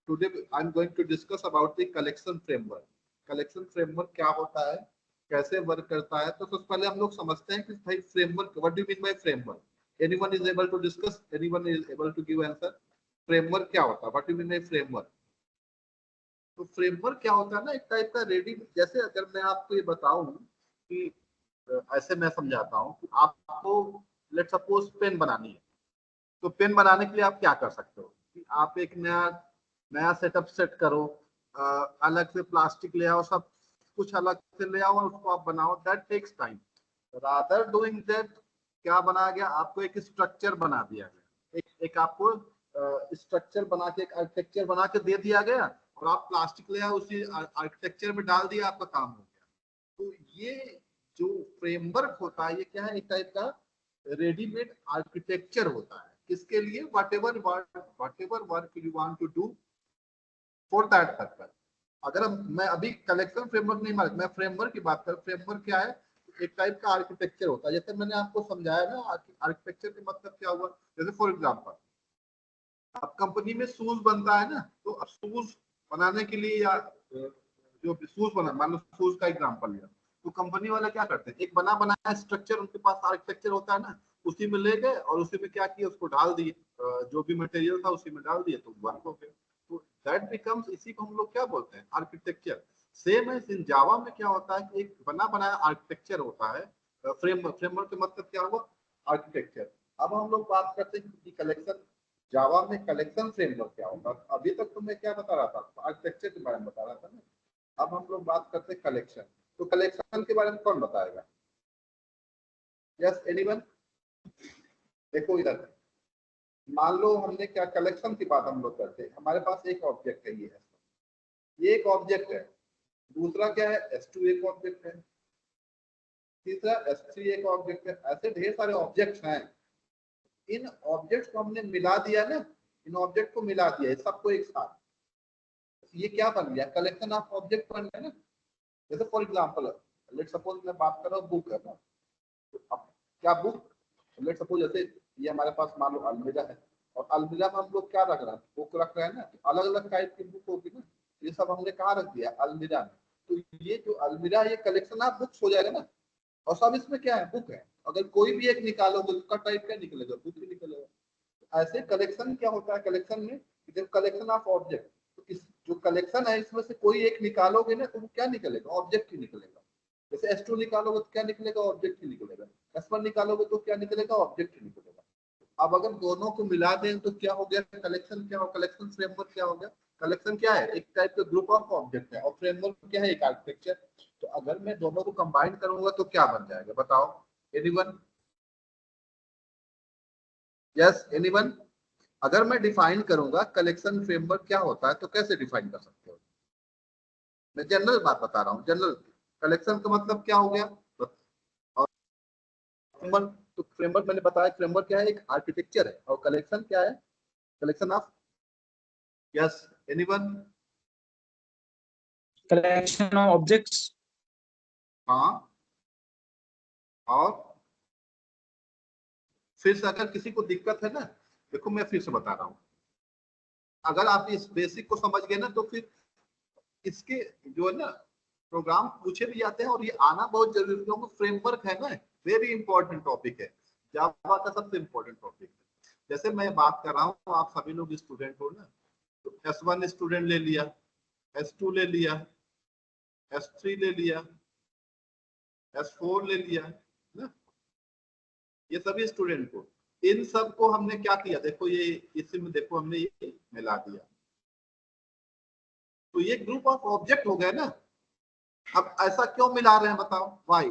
Today I am going to discuss about the collection framework. Collection framework क्या होता है, कैसे वर्क करता है। तो सबसे पहले हम लोग समझते हैं कि भाई framework, what do you mean by framework? Anyone is able to discuss, anyone is able to give answer? Framework क्या होता है, what do you mean by framework? तो फ्रेमवर्क क्या होता है ना, एक टाइप का रेडी, जैसे अगर मैं आपको ये बताऊं कि ऐसे मैं समझाता हूँ कि आपको लेट सपोज पेन बनानी है, तो पेन बनाने के लिए आप क्या कर सकते हो कि आप एक नया नया सेटअप सेट करो, अलग से प्लास्टिक ले आओ, सब कुछ अलग से ले आओ और उसको आप बनाओ। That takes time. Rather doing that, क्या बना गया, आपको एक स्ट्रक्चर बना दिया गया, एक आपको स्ट्रक्चर बना के, एक आर्किटेक्चर बना के दे दिया गया और आप प्लास्टिक ले आओ, उसी आर्किटेक्चर में डाल दिया, आपका काम हो गया। तो ये जो फ्रेमवर्क होता है, ये क्या है, एक टाइप का रेडीमेड आर्किटेक्चर होता है। किसके लिए? Whatever work you want to do for that purpose. अगर मैं अभी कलेक्शन फ्रेमवर्क नहीं मालूम, मैं फ्रेमवर्क की बात कर, फ्रेमवर्क क्या है, एक टाइप का आर्किटेक्चर होता है। जैसे मैंने आपको समझाया ना, आर्किटेक्चर का मतलब क्या हुआ, जैसे फॉर एग्जाम्पल अब कंपनी में शूज बनता है ना, तो अब शूज बनाने के लिए, या जो शूज बना, मान लो शूज का एग्जांपल लिया, तो कंपनी वाले क्या करते हैं, एक बना बनाया स्ट्रक्चर, उनके पास आर्किटेक्चर होता है ना, उसी में ले गए और उसी में क्या किया, उसको डाल दिए, जो भी मटेरियल था उसी में डाल दिए, तो वर्क हो गया। तो दैट बिकम्स, इसी को हम लोग क्या बोलते हैं, आर्किटेक्चर। सेम है इन जावा में, क्या होता है कि एक बना बनाया आर्किटेक्चर होता है। फ्रेमवर्क का मतलब क्या हुआ, आर्किटेक्चर। अब हम लोग बात करते हैं कि कलेक्शन, जावा में कलेक्शन फ्रेमवर्क क्या होता है। अभी तक तो मैं क्या बता रहा था, आर्किटेक्चर के बारे में बता रहा था ना। अब हम लोग बात करते हैं कलेक्शन। तो कलेक्शन के बारे में कौन बताएगा? Yes anyone? देखो इधर, मान लो हमने क्या, कलेक्शन की बात हम लोग करते हैं, हमारे पास एक ऑब्जेक्ट है, ये एक ऑब्जेक्ट है। दूसरा क्या है, S2 एक ऑब्जेक्ट है। तीसरा S3 एक ऑब्जेक्ट है। ऐसे ढेर सारे ऑब्जेक्ट्स हैं। इन ऑब्जेक्ट्स को हमने मिला दिया ना, इन ऑब्जेक्ट को मिला दिया, सबको एक साथ, ये क्या बन गया, कलेक्शन ऑफ ऑब्जेक्ट बन गया ना। जैसे फॉर एग्जांपल, लेट सपोज मैं बात कर रहा हूँ बुक है ना, तो अब क्या बुक, लेट सपोज जैसे ये हमारे पास मान लो अलमीरा है, और अलमीरा में हम लोग क्या रख रहे हैं, बुक रख रहे हैं ना, तो अलग अलग टाइप की बुक होगी ना, ये सब हमने कहाँ रख दिया, अलमीरा में। तो ये जो अलमीरा, ये कलेक्शन ऑफ बुक्स हो जाएगा ना, और सब इसमें क्या है, बुक है। अगर कोई भी एक निकालोगे, उसका टाइप क्या निकलेगा, बुक ही निकलेगा। ऐसे कलेक्शन क्या होता है, कलेक्शन में जब कलेक्शन ऑफ ऑब्जेक्ट, तो इस जो कलेक्शन है इसमें से कोई एक निकालोगे ना, तो वो क्या निकलेगा, ऑब्जेक्ट ही निकलेगा। जैसे S2 निकालोगे तो क्या निकलेगा, ऑब्जेक्ट ही निकलेगा। S1 निकालोगे तो क्या निकलेगा, ऑब्जेक्ट ही निकलेगा। अब अगर दोनों को मिला दें तो क्या हो गया, कलेक्शन क्या हो, कलेक्शन फ्रेमवर्क क्या हो गया। कलेक्शन क्या है, एक टाइप का ग्रुप ऑफ ऑब्जेक्ट है, और फ्रेमवर्क क्या है, एक आर्किटेक्चर। तो अगर मैं दोनों को कंबाइन करूंगा तो क्या बन जाएगा, बताओ एनीवन? Yes anyone? अगर मैं डिफाइन करूंगा कलेक्शन फ्रेमवर्क क्या होता है, तो कैसे डिफाइन कर सकते हो? मैं जनरल बात बता रहा हूँ, जनरल। कलेक्शन का मतलब क्या हो गया, और फ्रेमवर्क, तो फ्रेमवर्क मैंने बताया, फ्रेमवर्क क्या है, एक आर्किटेक्चर है, और कलेक्शन क्या है, collection of, yes anyone? collection of objects. हाँ, और फिर से अगर किसी को दिक्कत है ना, देखो मैं फिर से बता रहा हूँ, अगर आप इस बेसिक को समझ गए ना, तो फिर इसके जो है ना, प्रोग्राम पूछे भी जाते हैं, और ये आना बहुत जरूरी है, क्योंकि फ्रेमवर्क है ना, वेरी इंपॉर्टेंट टॉपिक है, जावा का सबसे इंपॉर्टेंट टॉपिक है। जैसे मैं बात कर रहा हूँ, आप सभी लोग स्टूडेंट हो ना, तो S1 स्टूडेंट ले लिया, S2 ले लिया, S3 ले लिया, S4 ले लिया ना, ये सभी स्टूडेंट को, इन सब को हमने क्या किया, देखो ये इसी में देखो हमने ये मिला दिया, तो ये ग्रुप ऑफ ऑब्जेक्ट हो गए ना। अब ऐसा क्यों मिला रहे हैं, बताओ वाई?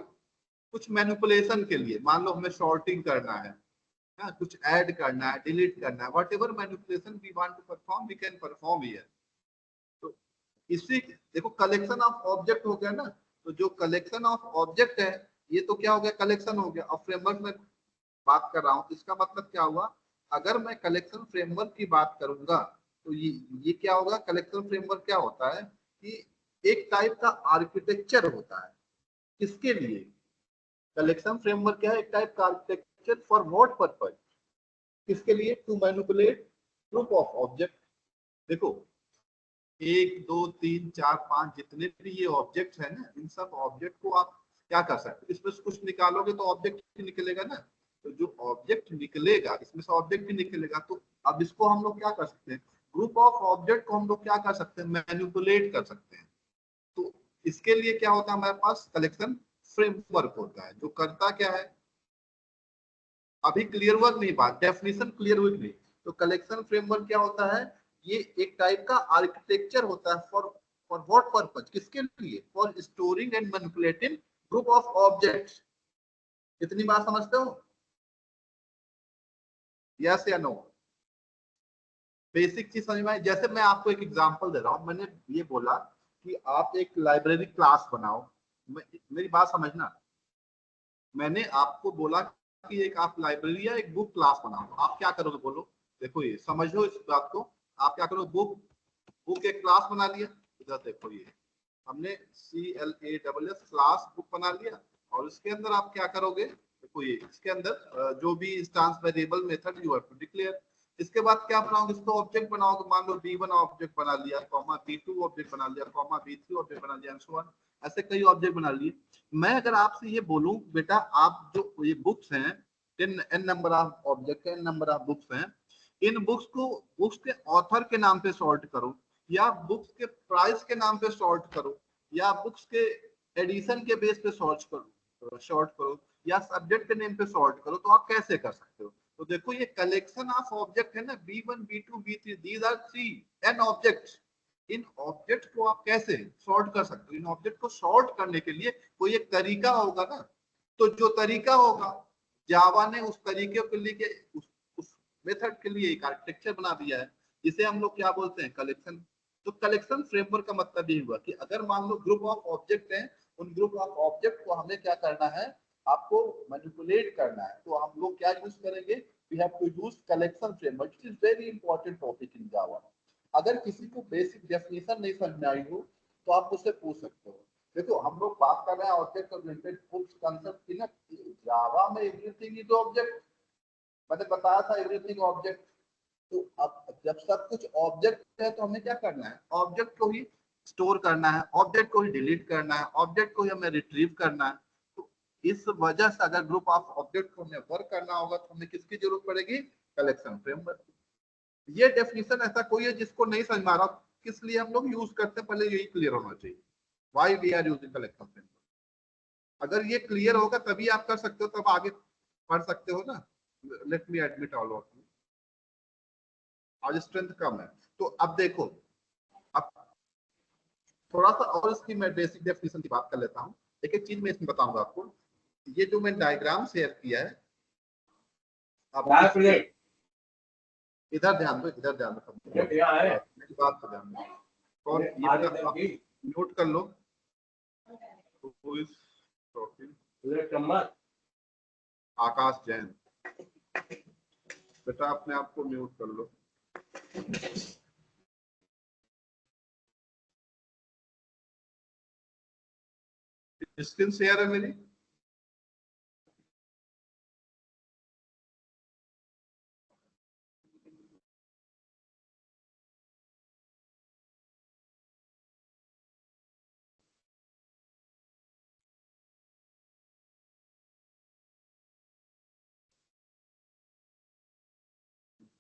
कुछ मैनिपुलेशन के लिए, मान लो हमें शॉर्टिंग करना है, कुछ ऐड करना है, डिलीट करना है, whatever manipulation we want to perform, we can perform here. तो इसी, देखो कलेक्शन ऑफ ऑब्जेक्ट हो गया ना, तो जो कलेक्शन ऑफ ऑब्जेक्ट है, ये तो क्या हो गया, कलेक्शन हो गया। और फ्रेमवर्क में बात कर रहा हूँ, इसका मतलब क्या हुआ, अगर मैं कलेक्शन फ्रेमवर्क की बात करूंगा, तो ये क्या होगा, कलेक्शन फ्रेमवर्क क्या होता है कि एक टाइप का आर्किटेक्चर होता है। किसके लिए? कलेक्शन फ्रेमवर्क क्या है, एक टाइप का आर्किटेक्चर फॉर व्हाट पर्पज? किसके लिए? To manipulate group of object. देखो 1 2 3 4 5 जितने भी ये ऑब्जेक्ट है ना, इन सब ऑब्जेक्ट को आप क्या कर सकते हो, इसमें से कुछ निकालोगे तो ऑब्जेक्ट ही निकलेगा ना। तो जो ऑब्जेक्ट निकलेगा इसमें से ऑब्जेक्ट भी निकलेगा। तो अब इसको हम लोग क्या कर सकते हैं, ग्रुप ऑफ ऑब्जेक्ट को हम लोग क्या कर सकते हैं, मैनिपुलेट कर सकते हैं। तो इसके लिए क्या होता है, हमारे पास कलेक्शन फ्रेमवर्क होता है जो करता क्या है, अभी क्लियर हुआ नहीं बात, डेफिनेशन क्लियर हुई नहीं। तो कलेक्शन फ्रेमवर्क क्या होता है, ये एक टाइप का आर्किटेक्चर होता है फॉर व्हाट पर्पज, किसके लिए, for storing and manipulating group of objects. इतनी बात समझते हो, यस या नो? बेसिक चीज समझ में आई? जैसे मैं आपको एक एग्जांपल दे रहा हूं, मैंने ये बोला कि आप एक लाइब्रेरी क्लास बनाओ। मेरी बात समझना, मैंने आपको बोला कि एक आप लाइब्रेरी या एक बुक क्लास बनाओ, आप क्या करोगे बोलो? देखो ये समझो इस बात को, आप क्या करोगे, बुक बुक एक क्लास बना लिया, इधर देखो ये हमने CLASS क्लास बुक बना लिया, और इसके अंदर आप क्या करोगे, देखो ये इसके अंदर जो भी instance variable method you have to declare. इसके बाद क्या बनाओगे, इसको ऑब्जेक्ट बनाओगे, मान लो B1 ऑब्जेक्ट बना लिया, कॉमा B2 ऑब्जेक्ट बना लिया, कॉमा B3 ऑब्जेक्ट बना लिया, एंड सो ऑन, ऐसे कई ऑब्जेक्ट बना लिए। मैं अगर आपसे ये बोलूं बेटा आप जो ये बुक्स हैं, n नंबर ऑफ ऑब्जेक्ट है, n नंबर ऑफ बुक्स हैं, इन बुक्स को बुक्स के ऑथर के नाम पे सॉर्ट करो, या बुक्स के प्राइस के नाम पे सॉर्ट करो, या बुक्स के एडिशन के बेस पे सॉर्ट करो, या सब्जेक्ट के नेम पे सॉर्ट करो, तो आप कैसे कर सकते हो? तो देखो ये कलेक्शन ऑफ ऑब्जेक्ट है ना, B1 B2 B3, these are 3 n objects. इन ऑब्जेक्ट को आप कैसे सॉर्ट कर सकते हो? इन ऑब्जेक्ट को सॉर्ट करने के लिए कोई एक तरीका होगा ना। तो जो तरीका होगा, जावा ने उस तरीके के लिए उस मेथड के लिए एक आर्किटेक्चर बना दिया है, जिसे हम लोग क्या बोलते हैं, कलेक्शन। तो कलेक्शन फ्रेमवर्क का मतलब ये हुआ कि अगर मान लो ग्रुप ऑफ ऑब्जेक्ट हैं, उन ग्रुप ऑफ ऑब्जेक्ट को हमें क्या करना है, आपको मैनिपुलेट करना है। तो हम लोग क्या यूज करेंगे, we have to use collection framework, it is very important topic in Java. अगर किसी को बेसिक डेफिनेशन नहीं समझ में आई हो तो आप मुझसे पूछ सकते हो। देखो हम लोग बात कर रहे हैं ऑब्जेक्ट ओरिएंटेड कंसेप्ट की ना, जावा में एवरीथिंग इज ऑब्जेक्ट, मैंने बताया था एवरीथिंग ऑब्जेक्ट। तो अब जब सब कुछ ऑब्जेक्ट है तो हमें क्या करना है, ऑब्जेक्ट को ही स्टोर करना है, ऑब्जेक्ट को ही डिलीट करना है, ऑब्जेक्ट को ही हमें रिट्रीव करना है। तो इस वजह से अगर ग्रुप ऑफ ऑब्जेक्ट को हमें वर्क करना होगा तो हमें किसकी जरूरत पड़ेगी, कलेक्शन फ्रेमवर्क। ये डेफिनेशन ऐसा कोई है जिसको नहीं समझ में आ रहा किस लिए हम लोग यूज करते हैं, पहले यही क्लियर होना चाहिए, why we are using collection framework. अगर ये क्लियर होगा तभी आप कर सकते हो, तब आगे पढ़ सकते हो ना। Let me admit all of you, आज स्ट्रेंथ कम है। तो अब देखो, अब थोड़ा सा और इसकी मैं बेसिक डेफिनेशन की बात कर लेता हूँ। एक एक चीज मैं इसमें बताऊंगा आपको। ये जो मैं डायग्राम शेयर किया है, आप इधर ध्यान दो, इधर ध्यान दो, मेरी बात को ध्यान दो। कौन ये म्यूट कर लो, Who is talking? आकाश जैन, बेटा अपने आप को म्यूट कर लो। स्क्रीन शेयर है मेरी,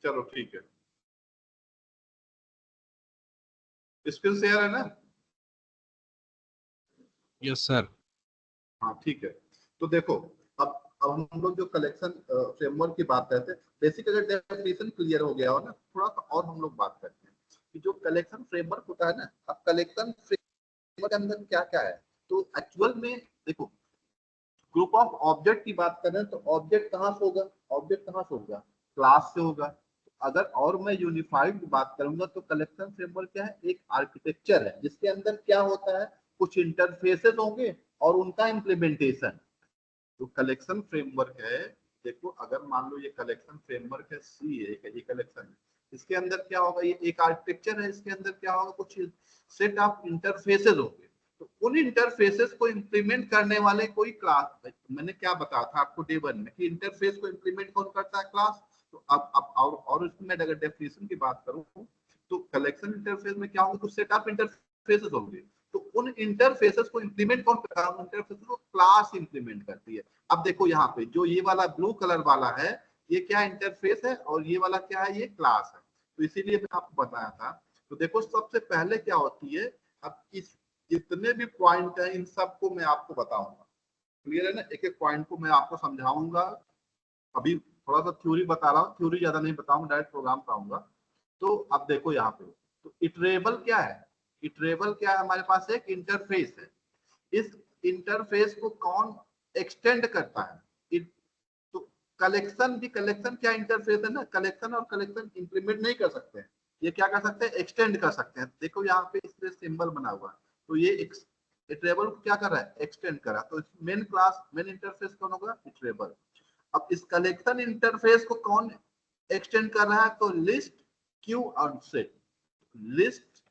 चलो ठीक है, स्क्रीन शेयर है ना? Yes sir. हाँ ठीक है। तो देखो, अब हम लोग जो कलेक्शन फ्रेमवर्क की बात करते हैं, बेसिक अगर डेफिनेशन क्लियर हो गया हो ना, थोड़ा सा और हम लोग बात करते हैं कि जो कलेक्शन फ्रेमवर्क होता है ना, अब कलेक्शन फ्रेमवर्क के अंदर क्या क्या है। तो एक्चुअल में देखो, ग्रुप ऑफ ऑब्जेक्ट की बात करें तो ऑब्जेक्ट कहाँ से होगा, ऑब्जेक्ट कहाँ से होगा, क्लास से होगा। अगर और मैं यूनिफाइड की बात करूंगा तो कलेक्शन फ्रेमवर्क क्या है, एक आर्किटेक्चर है जिसके अंदर क्या होता है, कुछ इंटरफेसेस होंगे और उनका इम्प्लीमेंटेशन। जो कलेक्शन फ्रेमवर्क है, देखो अगर मान लो ये कलेक्शन फ्रेमवर्क है, सी है ये कलेक्शन है, इसके अंदर क्या होगा, ये एक आर्किटेक्चर है, इसके अंदर क्या होगा, कुछ सेट ऑफ इंटरफेसेस होंगे। तो उन इंटरफेसेस को इंप्लीमेंट करने वाले कोई क्लास, मैंने क्या बताया था आपको डे 1 में कि इंटरफेस को इंप्लीमेंट कौन करता है, क्लास। तो अब और इसमें अगर डेफिनेशन की बात करूं तो कलेक्शन इंटरफेस में क्या होगा, तो सेट ऑफ इंटरफेसेस होंगे, तो उन इंटरफेसेस को इंप्लीमेंट कौन करता है, इंटरफेस को क्लास इंप्लीमेंट करती है। अब देखो यहाँ पे जो ये वाला ब्लू कलर वाला है ये क्या इंटरफेस है और ये वाला क्या है, ये क्लास है। तो इसीलिए मैंने आपको बताया था। तो देखो सबसे पहले क्या होती है, अब इस जितने भी पॉइंट है इन सबको मैं आपको बताऊंगा, क्लियर है ना, एक एक पॉइंट को मैं आपको समझाऊंगा। अभी थोड़ा सा थ्योरी बता रहा हूँ, थ्योरी ज्यादा नहीं बताऊंगा, डायरेक्ट प्रोग्राम कराऊंगा। तो अब देखो यहाँ पे, तो इटरेबल क्या है, इटरेबल क्या है, हमारे पास एक इंटरफेस है, इस इंटरफेस को कौन एक्सटेंड करता है, तो कलेक्शन भी, कलेक्शन क्या इंटरफेस है ना, कलेक्शन और कलेक्शन इंप्लीमेंट नहीं कर सकते हैं, ये क्या कर सकते हैं, एक्सटेंड कर सकते हैं। देखो यहाँ पे इसमें सिंबल बना हुआ है, तो ये इटरेबल को क्या कर रहा है, एक्सटेंड कर रहा है। तो मेन क्लास, मेन इंटरफेस कौन होगा, इटरेबल। अब इस कलेक्शन इंटरफेस को कौन एक्सटेंड कर रहा है, तो लिस्ट, क्यू और सेट। लिस्ट,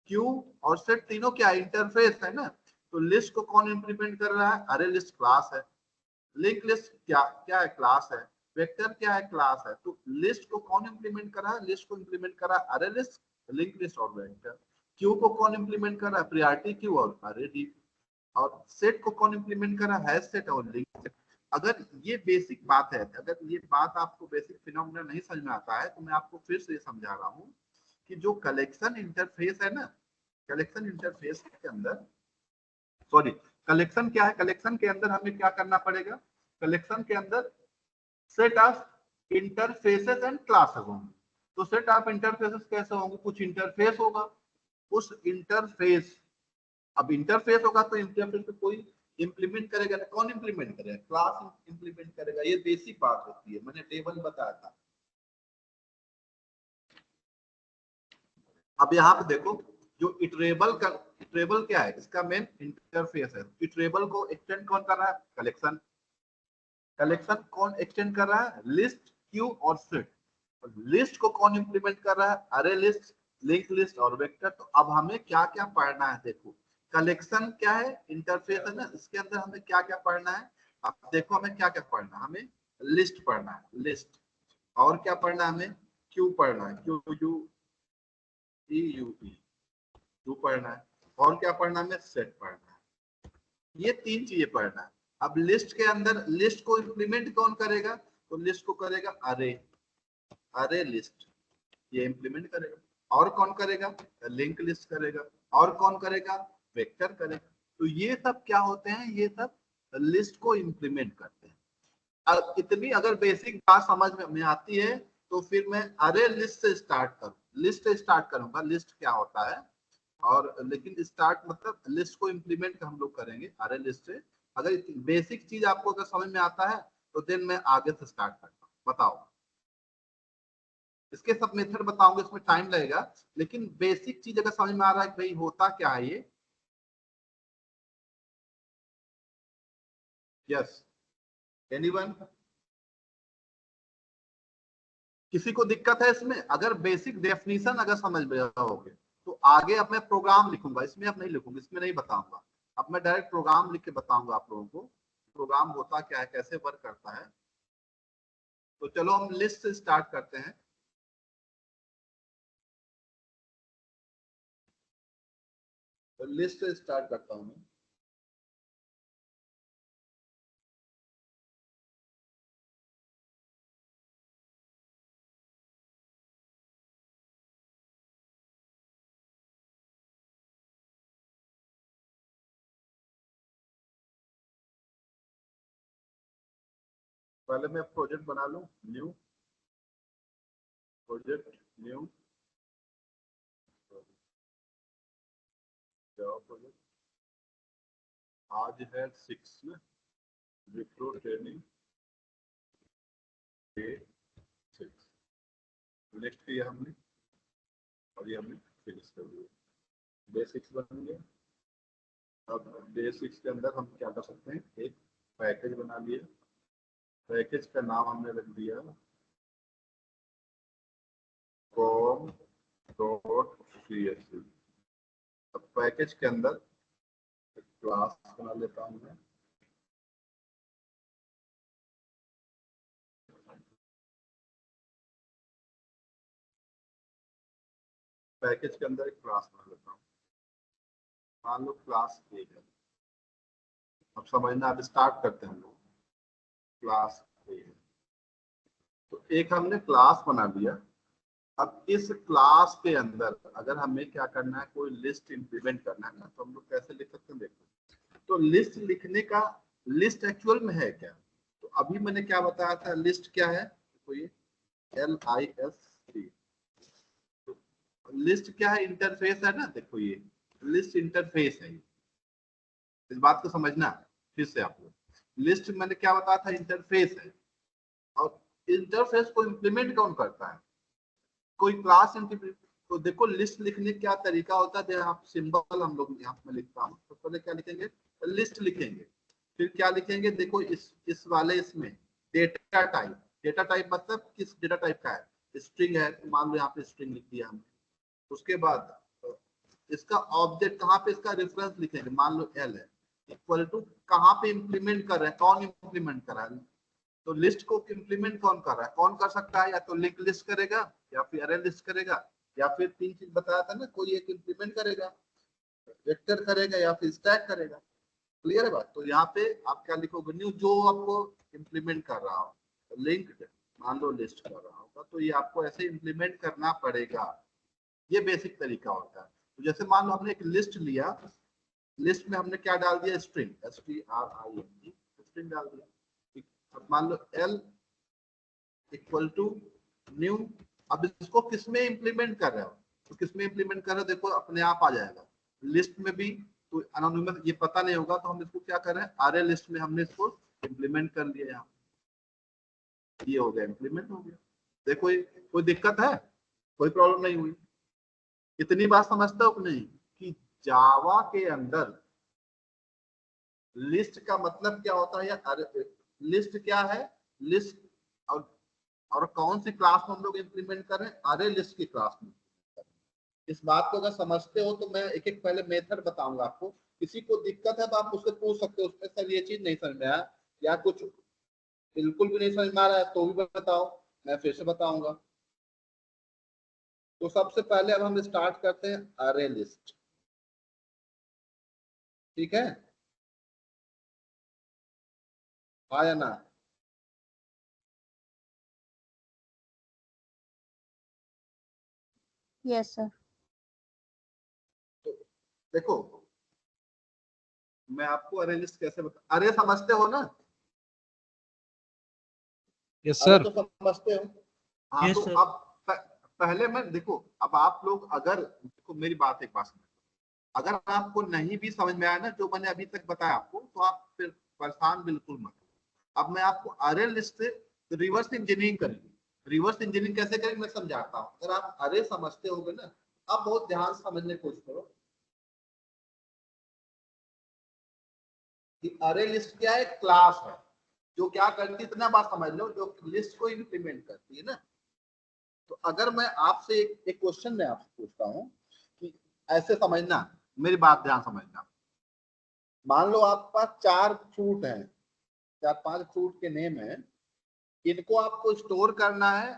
क्यू और सेट तीनों क्या इंटरफेस है ना, तो लिस्ट को कौन इंप्लीमेंट कर रहा है, अरे लिस्ट क्लास है। लिंक लिस्ट क्या क्या है, क्लास है। वेक्टर क्या है, क्लास है। तो लिस्ट को कौन इंप्लीमेंट कर रहा है, लिस्ट को इंप्लीमेंट कर रहा है अरे लिस्ट, लिंक लिस्ट और वेक्टर। क्यू को कौन इंप्लीमेंट कर रहा है, प्रायोरिटी क्यू और अरे डी। और सेट को कौन इंप्लीमेंट कर रहा है, सेट और लिंक सेट। अगर ये बेसिक बात है, अगर ये बात आपको बेसिक फिनोमेना नहीं समझ में आता है तो मैं आपको फिर से समझा रहा हूँ कि जो कलेक्शन इंटरफेस है ना, कलेक्शन इंटरफेस के अंदर, सॉरी, कलेक्शन क्या है, कलेक्शन के अंदर हमें क्या करना पड़ेगा, कलेक्शन के अंदर set of interfaces and classes होंगे। तो सेट ऑफ इंटरफेसेस कैसे होंगे, कुछ इंटरफेस होगा, उस इंटरफेस, अब इंटरफेस होगा तो इंटरफेस पे कोई इंप्लीमेंट करेगा ना, कौन इंप्लीमेंट करेगा, क्लास इंप्लीमेंट करेगा। ये बेसिक बात होती है, मैंने टेबल बताया था। अब यहाँ पे देखो, जो इटरेबल का, इटरेबल क्या है, इसका मेन इंटरफेस है। इटरेबल को एक्सटेंड कौन कर रहा है, कलेक्शन। कलेक्शन कौन एक्सटेंड कर रहा है, लिस्ट, क्यू और सेट। लिस्ट को कौन इंप्लीमेंट कर रहा है, अरे लिस्ट, लिंक लिस्ट और वेक्टर। तो अब हमें क्या क्या पढ़ना है, देखो कलेक्शन क्या है, इंटरफेस है ना, इसके अंदर हमें क्या क्या पढ़ना है। अब देखो हमें क्या क्या पढ़ना है, हमें लिस्ट पढ़ना है, लिस्ट। और क्या पढ़ना है, हमें क्यू पढ़ना है, क्यू यू ई यू ई, क्यू पढ़ना है। और क्या पढ़ना है, हमें सेट पढ़ना है। ये तीन चीजें पढ़ना है। अब लिस्ट के अंदर, लिस्ट को इंप्लीमेंट कौन करेगा, तो लिस्ट को करेगा अरे, अरे लिस्ट, ये इंप्लीमेंट करेगा। और कौन करेगा, लिंक लिस्ट करेगा। और कौन करेगा, वेक्टर करेगा। तो ये सब क्या होते हैं, ये सब लिस्ट को इंप्लीमेंट करते हैं। अब इतनी अगर बेसिक बात समझ में आती है तो फिर मैं अरे लिस्ट से स्टार्ट करूँ, लिस्ट से स्टार्ट करूंगा, लिस्ट क्या होता है। और लेकिन स्टार्ट मतलब लिस्ट को इंप्लीमेंट हम लोग करेंगे अरे लिस्ट से। अगर बेसिक चीज आपको अगर समझ में आता है तो देन मैं आगे से स्टार्ट करता हूँ। बताओ, इसके सब मेथड बताऊंगा, इसमें टाइम लगेगा, लेकिन बेसिक चीज अगर समझ में आ रहा है कि भाई होता क्या है ये। यस, एनीवन, किसी को दिक्कत है इसमें, अगर बेसिक डेफिनेशन अगर समझ में आओगे तो आगे अब मैं प्रोग्राम लिखूंगा, इसमें अब नहीं लिखूंगा, इसमें नहीं बताऊंगा। अब मैं डायरेक्ट प्रोग्राम लिख के बताऊंगा आप लोगों को, प्रोग्राम होता क्या है, कैसे वर्क करता है। तो चलो हम लिस्ट से स्टार्ट करते हैं। तो लिस्ट से स्टार्ट करता हूँ मैं। पहले मैं प्रोजेक्ट बना लूं, new project, new Java project. आज है 6 में, विप्रो ट्रेनिंग डे 6, नेक्स्ट किया हमने और ये हमने फिनिश कर दिया। डे 6 बन गया। अब डे 6 के अंदर हम क्या कर सकते हैं, एक पैकेज बना लिया। पैकेज का नाम हमने रख दिया कॉम डॉट सी। अब पैकेज के अंदर क्लास बना लेता हूँ मैं। पैकेज के अंदर एक क्लास बना लेता हूँ, मान लो क्लास ए है। अब समझना, अब स्टार्ट करते हैं हम लोग। क्लास ए है तो एक हमने क्लास बना लिया। अब इस क्लास के अंदर अगर हमें क्या करना है, कोई लिस्ट इंप्लीमेंट करना है ना, तो हम लोग कैसे लिख सकते हैं देखो। तो लिस्ट लिखने का, लिस्ट एक्चुअल में है क्या, तो अभी मैंने क्या बताया था, लिस्ट क्या है, तो ये LIST। लिस्ट क्या है, इंटरफेस है ना। देखो ये लिस्ट इंटरफेस है, इस बात को समझना फिर से आप लोग। लिस्ट मैंने क्या बताया था, इंटरफेस है। और इंटरफेस को इम्प्लीमेंट कौन करता है, कोई क्लास इंप्लीमेंट। तो देखो लिस्ट लिखने का क्या तरीका होता है, यहाँ सिंबल हम लोग यहाँ पे लिखता हूँ। तो पहले क्या लिखेंगे, लिस्ट लिखेंगे। फिर क्या लिखेंगे, देखो इस वाले इसमें डेटा टाइप। डेटा टाइप मतलब किस डेटा टाइप का है, स्ट्रिंग है, तो मान लो यहाँ पे स्ट्रिंग लिख दिया हमने। उसके बाद इसका ऑब्जेक्ट कहाँ पे, इसका रेफरेंस लिखेंगे, मान लो L है, इक्वल टू कहाँ पे इंप्लीमेंट कर रहे हैं, कौन इंप्लीमेंट कर रहा है। तो लिस्ट को इंप्लीमेंट कौन कर रहा है, कौन कर सकता है, या तो लिंक लिस्ट करेगा, या फिर अरे लिस्ट करेगा, या फिर 3 चीज बताया था ना, कोई एक इंप्लीमेंट करेगा, वेक्टर करेगा, या फिर स्टैक करेगा। क्लियर है बात। तो यहाँ पे आप क्या लिखोगे, न्यू, जो आपको इंप्लीमेंट कर रहा हो। लिंक्ड मान लो लिस्ट कर रहा होगा, तो ये आपको ऐसे इंप्लीमेंट करना पड़ेगा। ये बेसिक तरीका होता है। तो जैसे मान लो हमने एक लिस्ट लिया, लिस्ट में हमने क्या डाल दिया, स्ट्रिंग, STRING, स्ट्रिंग डाल दिया। अब मान लो L इक्वल टू न्यू। अब इसको किस में इंप्लीमेंट कर रहे हो, तो किस में इंप्लीमेंट कर रहे हो, देखो अपने आप आ जाएगा लिस्ट में भी। तो अनोनिमस ये पता नहीं होगा, तो हम इसको क्या कर रहे हैं, आरए लिस्ट में हमने इसको इंप्लीमेंट कर लिया। यहाँ ये हो गया, इंप्लीमेंट हो गया। देखो ये कोई दिक्कत है, कोई प्रॉब्लम नहीं हुई। इतनी बात समझते हो कि नहीं, कि जावा के अंदर लिस्ट का मतलब क्या होता है, या लिस्ट क्या है, लिस्ट और कौन सी क्लास में हम लोग इंप्लीमेंट कर रहे हैं, अरे लिस्ट की क्लास में। इस बात को अगर समझते हो तो मैं एक एक पहले मेथड बताऊंगा आपको। किसी को दिक्कत है तो आप उससे पूछ सकते हो, उसमें सर ये चीज नहीं समझ में आया, या कुछ बिल्कुल भी नहीं समझ में आ रहा है तो भी बताओ, मैं फिर से बताऊंगा। तो सबसे पहले अब हम स्टार्ट करते हैं अरे लिस्ट। ठीक है, हाँ या ना। Yes sir. तो देखो मैं आपको अरे लिस्ट कैसे बता, अरे समझते हो ना, Yes, अरे sir. तो समझते हो। हाँ Yes, तो sir. अब पहले मैं देखो, अब आप लोग अगर देखो मेरी बात एक बात समझो, अगर आपको नहीं भी समझ में आया ना जो मैंने अभी तक बताया आपको, तो आप फिर परेशान बिल्कुल मत हो। अब मैं आपको अरे लिस्ट से रिवर्स इंजीनियरिंग करेंगे। रिवर्स इंजीनियरिंग कैसे करेंगे मैं समझाता हूँ। अगर आप अरे समझते होगे ना, आप बहुत ध्यान से समझने की कोशिश करो कि अरे लिस्ट क्या है, क्लास है जो क्या करती है, इतना बात समझ लो, जो लिस्ट को इंप्लीमेंट करती है ना। तो अगर मैं आपसे एक क्वेश्चन मैं आपसे पूछता हूँ कि ऐसे समझना, मेरी बात ध्यान समझना। मान लो आपके पास 4 फ्रूट हैं, 4-5 फ्रूट के नेम है, इनको आपको स्टोर करना है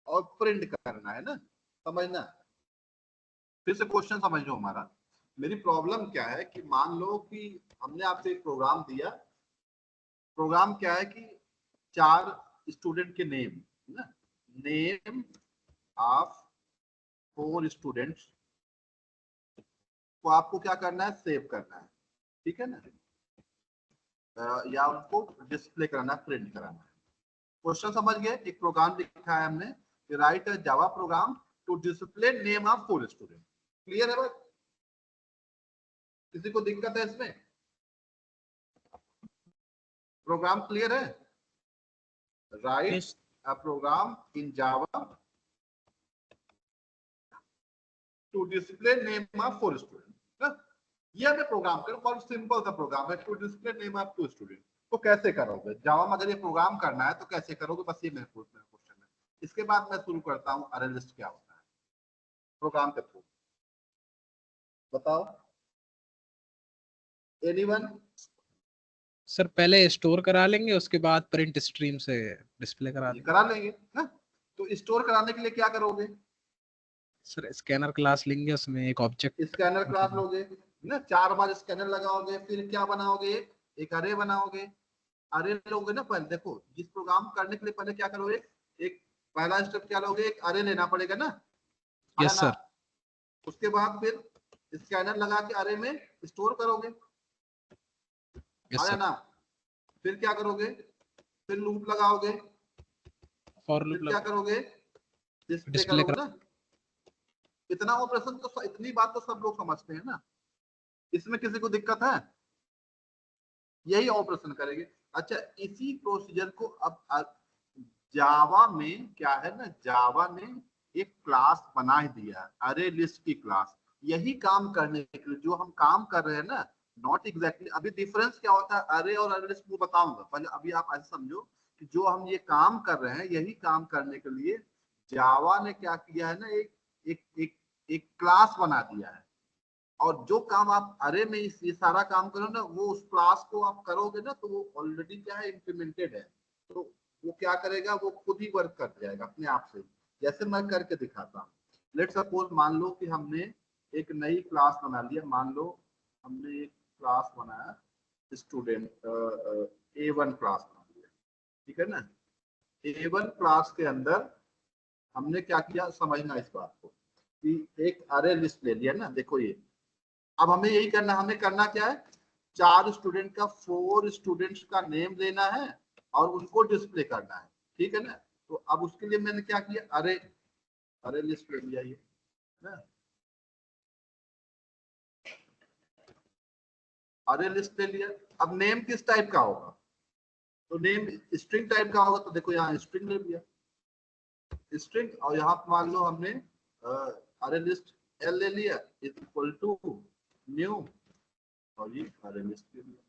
और प्रिंट करना है ना, समझना। फिर से क्वेश्चन समझ लो हमारा। मेरी प्रॉब्लम क्या है कि मान लो कि हमने आपसे एक प्रोग्राम दिया। प्रोग्राम क्या है कि 4 स्टूडेंट के नेम है ना, नेम ऑफ 4 स्टूडेंट्स को आपको क्या करना है, सेव करना है, ठीक है ना, या उनको डिस्प्ले कराना, प्रिंट कराना है। क्वेश्चन समझ गए। एक प्रोग्राम लिखा है हमने, write a Java program to display name of 4 student. Clear है बात, किसी को दिक्कत है इसमें, प्रोग्राम क्लियर है। Right Yes. A program in Java to display name of 4 student. ये हमें प्रोग्राम कर, बहुत सिंपल सा प्रोग्राम है, to display name of 2 student. तो कैसे करोगे जावा में, अगर ये प्रोग्राम करना है तो कैसे करोगे, बस ये मेरा क्वेश्चन है। इसके बाद मैं शुरू करता हूँ अरे लिस्ट क्या होता है प्रोग्राम के थ्रू, बताओ एनीवन। सर पहले स्टोर करा लेंगे, उसके बाद प्रिंट स्ट्रीम से डिस्प्ले करा ये देंगे। करा लेंगे ना। तो स्टोर कराने के लिए क्या करोगे, सर स्कैनर क्लास लेंगे, उसमें एक ऑब्जेक्ट। स्कैनर क्लास लोगे ना, 4 बार स्कैनर लगाओगे, फिर क्या बनाओगे, एक अरे बनाओगे। अरे लोगे ना, पहले देखो जिस प्रोग्राम करने के लिए पहले क्या करोगे, एक पहला स्टेप क्या लोगे, एक अरे लेना पड़ेगा ना, है यस ना। सर। उसके बाद फिर स्कैनर लगा के अरे में स्टोर करोगे, यस है सर। ना। फिर क्या करोगे, फिर लूप लगाओगे, फॉर फिर लूप क्या लगा। करोगे, डिस्प्ले डिस्प्ले करोगे करा। ना। इतना ऑपरेशन तो, इतनी बात तो सब लोग समझते हैं ना, इसमें किसी को दिक्कत है, यही ऑपरेशन करेंगे। अच्छा, इसी प्रोसीजर को अब जावा में क्या है ना, जावा ने एक क्लास बना ही दिया है, अरे लिस्ट की क्लास। यही काम करने के लिए जो हम काम कर रहे हैं ना, नॉट एग्जैक्टली अभी डिफरेंस क्या होता है अरे और अरे लिस्ट वो बताऊंगा, पहले अभी आप ऐसे समझो कि जो हम ये काम कर रहे हैं, यही काम करने के लिए जावा ने क्या किया है ना, एक एक एक एक क्लास बना दिया है। और जो काम आप अरे में ये सारा काम करो ना, वो उस क्लास को आप करोगे ना, तो वो ऑलरेडी क्या है, इम्प्लीमेंटेड है। तो वो क्या करेगा, वो खुद ही वर्क कर जाएगा अपने आप से। जैसे मैं करके दिखाता हूँ। लेट सपोज मान लो कि हमने एक नई क्लास बना लिया, मान लो हमने एक क्लास बनाया, स्टूडेंट A1 क्लास बना लिया, ठीक है ना। A1 क्लास के अंदर हमने क्या किया, समझना इस बात को, कि एक अरे लिस्ट ले लिया ना, देखो ये। अब हमें यही करना, हमें करना क्या है, 4 स्टूडेंट का 4 स्टूडेंट्स का नेम लेना है और उनको डिस्प्ले करना है, ठीक है ना। तो अब उसके लिए मैंने क्या किया, अरे अरे लिस्ट ले लिया ये ना, अरे लिस्ट ले लिया। अब नेम किस टाइप का होगा, तो नेम स्ट्रिंग टाइप का होगा, तो देखो यहाँ स्ट्रिंग ले लिया, स्ट्रिंग। और यहाँ मान लो हमने अरे लिस्ट एल ले लिया, इक्वल टू न्यू, और ये अरे लिस्ट ले लिया।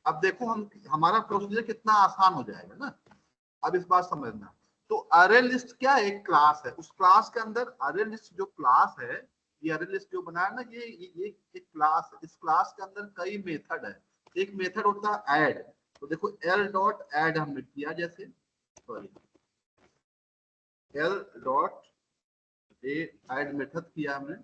अब देखो हम, हमारा प्रोसीजर कितना आसान हो जाएगा ना। अब इस बात समझना, तो अरे लिस्ट क्या है, एक क्लास है, उस क्लास के अंदर अरे लिस्ट जो क्लास है, ये अरे लिस्ट जो बनाया ना, ये एक क्लास है। इस क्लास के अंदर कई मेथड है। एक मेथड होता है ऐड, तो देखो एल डॉट ऐड हमने किया, जैसे sorry L dot add method किया हमने।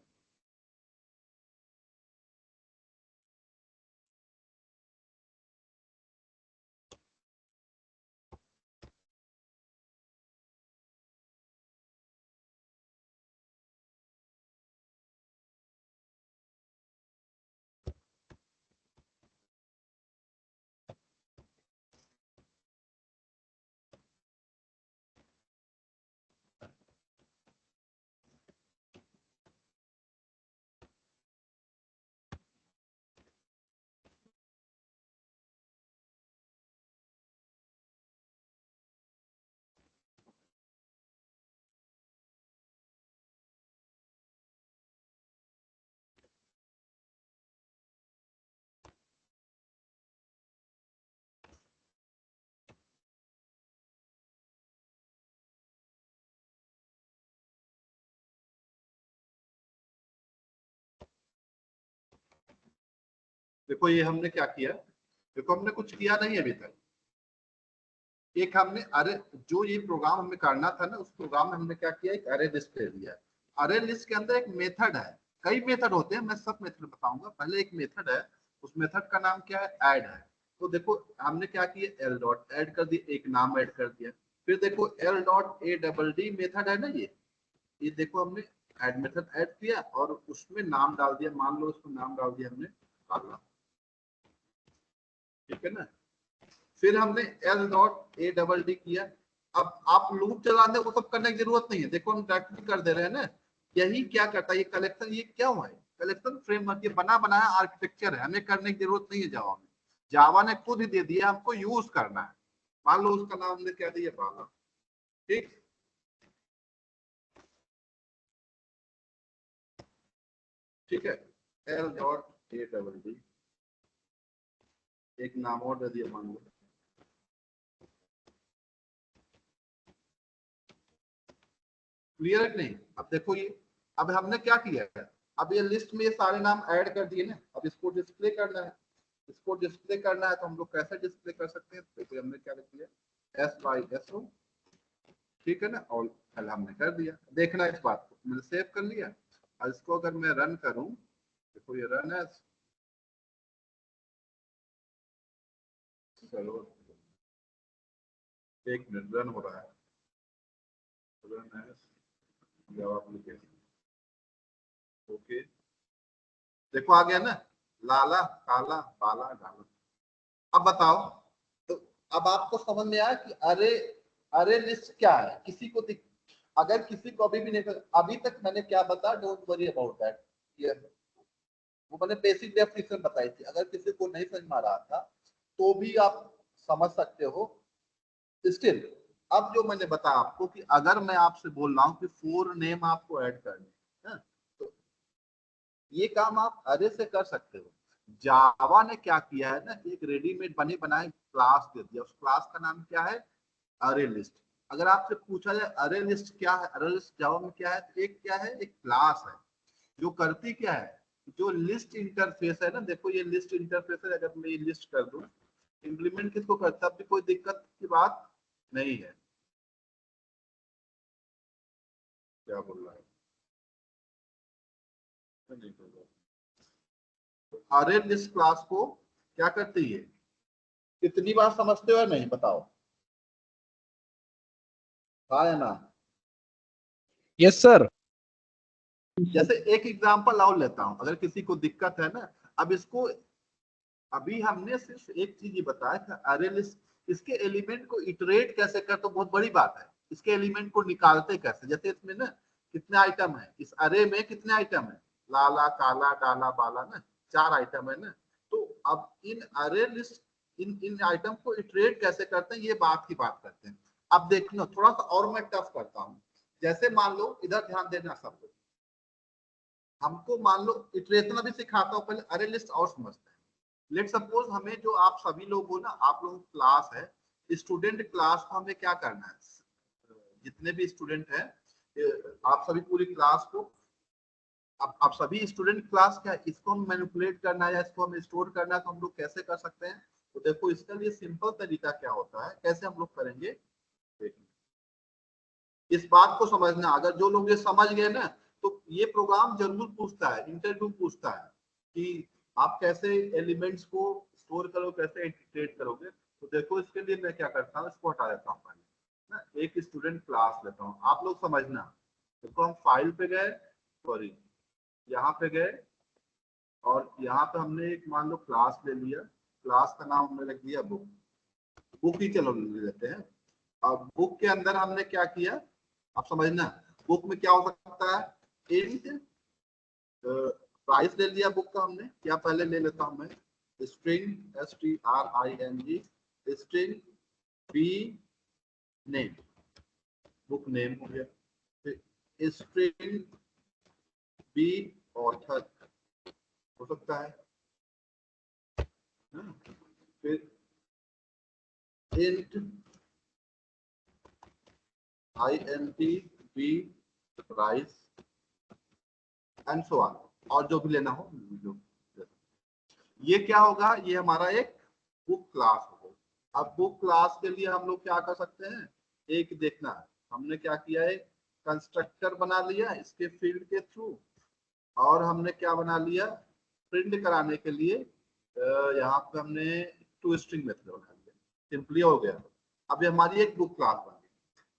देखो ये हमने क्या किया, देखो हमने कुछ किया नहीं अभी तक। एक हमने अरे, जो ये प्रोग्राम हमें करना था ना, उस प्रोग्राम में हमने क्या किया, एक अरे लिस्ट ले लिया। अरे लिस्ट के अंदर एक मेथड है, कई मेथड होते हैं, मैं सब मेथड बताऊंगा। पहले एक मेथड है, उस मेथड का नाम क्या है, ऐड है। तो देखो हमने क्या किया, एल डॉट ऐड कर दिया, एक नाम ऐड कर दिया। फिर देखो L dot A double D method है ना, ये देखो हमने ऐड मेथड ऐड किया और उसमें नाम डाल दिया, मान लो उसमें नाम डाल दिया हमने काला, ठीक है ना। फिर हमने L dot A double D किया। अब आप लूप चलाने को सब करने की जरूरत नहीं है, देखो हम डायरेक्टली कर दे रहे हैं ना। यही क्या करता है, ये कलेक्शन, ये क्या हुआ है, कलेक्शन फ्रेमवर्क, ये बना बनाया आर्किटेक्चर है, हमें करने की जरूरत नहीं है जावा में। जावा ने खुद ही दे दिया, हमको यूज करना है। मान लो उसका नाम हमने क्या दिया, बाला, ठीक, ठीक है। L dot A double D, एक नाम और दे दिया, मान लो। क्लियर है कि नहीं, अब देखो ये, अब हमने क्या किया है, अब ये लिस्ट में ये सारे नाम ऐड कर दिए ना, अब इसको डिस्प्ले करना है। इसको डिस्प्ले करना है तो हम लोग कैसे डिस्प्ले कर सकते हैं, देखिए हमने क्या लिख दिया, एस वाई एस ओ ठीक है ना। और कल हमने कर दिया, देखना इस बात को मैंने सेव कर लिया। और इसको अगर मैं रन करूं, देखो ये रन है, चलो 1 मिनट, रन हो रहा है, रन है जावा एप्लीकेशन। ओके, देखो आ गया ना, लाला काला बाला डाला। अब बताओ, तो अब आपको समझ में आया कि अरे अरे लिस्ट क्या है। किसी को अगर किसी को अभी भी नहीं, अभी तक मैंने क्या बताया, डोंट वरी अबाउट दैट, ये वो मैंने बेसिक डेफिनेशन बताई थी। अगर किसी को नहीं समझ में आ रहा था तो भी आप समझ सकते हो स्टिल। अब जो मैंने बताया आपको कि अगर मैं आपसे बोल रहा हूँ कि 4 नेम आपको ऐड करने हैं, तो ये काम आप अरे से कर सकते हो। जावा ने क्या किया है ना, एक रेडीमेड बने बनाए क्लास दे दिया, उस क्लास का नाम क्या है, अरे लिस्ट। अगर आपसे पूछा जाए अरे लिस्ट क्या है, अरे लिस्ट जावा में क्या है, तो एक क्या है, एक क्लास है जो करती क्या है, जो लिस्ट इंटरफेस है ना, देखो ये लिस्ट इंटरफेस है। अगर मैं ये लिस्ट कर दूं, इम्प्लीमेंट किसको करता है, कोई दिक्कत की बात नहीं है। क्या बोल रहा है, नहीं बोल रहा। अरे लिस्ट क्लास को क्या करती है, कितनी बार समझते हो या नहीं, बताओ, हाँ या ना। Yes sir. जैसे एक एग्जांपल और लेता हूं, अगर किसी को दिक्कत है ना, अब इसको, अभी हमने सिर्फ एक चीज ही बताया था, अरे लिस्ट, इसके एलिमेंट को इटरेट कैसे कर, तो बहुत बड़ी बात है। इसके एलिमेंट को निकालते कैसे, जैसे इसमें ना कितने आइटम है, इस अरे में कितने आइटम है, लाला काला डाला बाला ना, 4 आइटम है ना। तो अब इन अरे लिस्ट, इन इन आइटम को इटरेट कैसे करते हैं, ये बात की बात करते हैं। अब देखना थोड़ा सा और मैं टफ करता हूँ। जैसे मान लो, इधर ध्यान देना सब लोग, हमको मान लो इटरेशन अभी सिखाता हूँ, पहले अरे लिस्ट और समझते हैं। लेट सपोज हमें, जो आप सभी लोग हो ना, आप लोगों की क्लास है, स्टूडेंट क्लास को हमें क्या करना है, जितने भी स्टूडेंट हैं, आप सभी पूरी क्लास को, आप सभी स्टूडेंट क्लास क्या है, इसको हम मैनिपुलेट करना है या इसको हमें स्टोर करना है, तो हम लोग कैसे कर सकते हैं। तो देखो इसका लिए सिंपल तरीका क्या होता है, कैसे हम लोग करेंगे, देखिए इस बात को समझना। अगर जो लोग ये समझ गए ना, तो ये प्रोग्राम जरूर पूछता है, इंटरव्यू पूछता है कि आप कैसे एलिमेंट्स को स्टोर करो, कैसे इंटीग्रेट करोगे। तो देखो इसके लिए मैं क्या करता हूँ, इसको हटा देता हूँ पहले ना, एक स्टूडेंट क्लास लेता हूँ, आप लोग समझना। देखो हम फाइल पे गए, सॉरी यहाँ पे गए, और यहाँ पे हमने एक मान लो क्लास ले लिया, क्लास का नाम हमने रख दिया बुक, बुक ही चलो ले लेते हैं। अब बुक के अंदर हमने क्या किया, आप समझना, बुक में क्या हो सकता है, इंट प्राइस ले लिया बुक का हमने, क्या पहले ले लेता हूं मैं, string string, string B name, book name हो गया, फिर स्ट्रिंग बी ऑथर हो सकता है, फिर int int B price and so on, और जो भी लेना हो जो। ये क्या होगा, ये हमारा एक बुक क्लास होगा। अब बुक क्लास के लिए हम लोग क्या कर सकते हैं, एक देखना है, हमने क्या किया है, कंस्ट्रक्टर बना लिया इसके फील्ड के थ्रू, और हमने क्या बना लिया, प्रिंट कराने के लिए यहाँ पे हमने टू स्ट्रिंग मेथड बना लिया, सिंपली हो गया। अब ये हमारी एक बुक क्लास बन गई।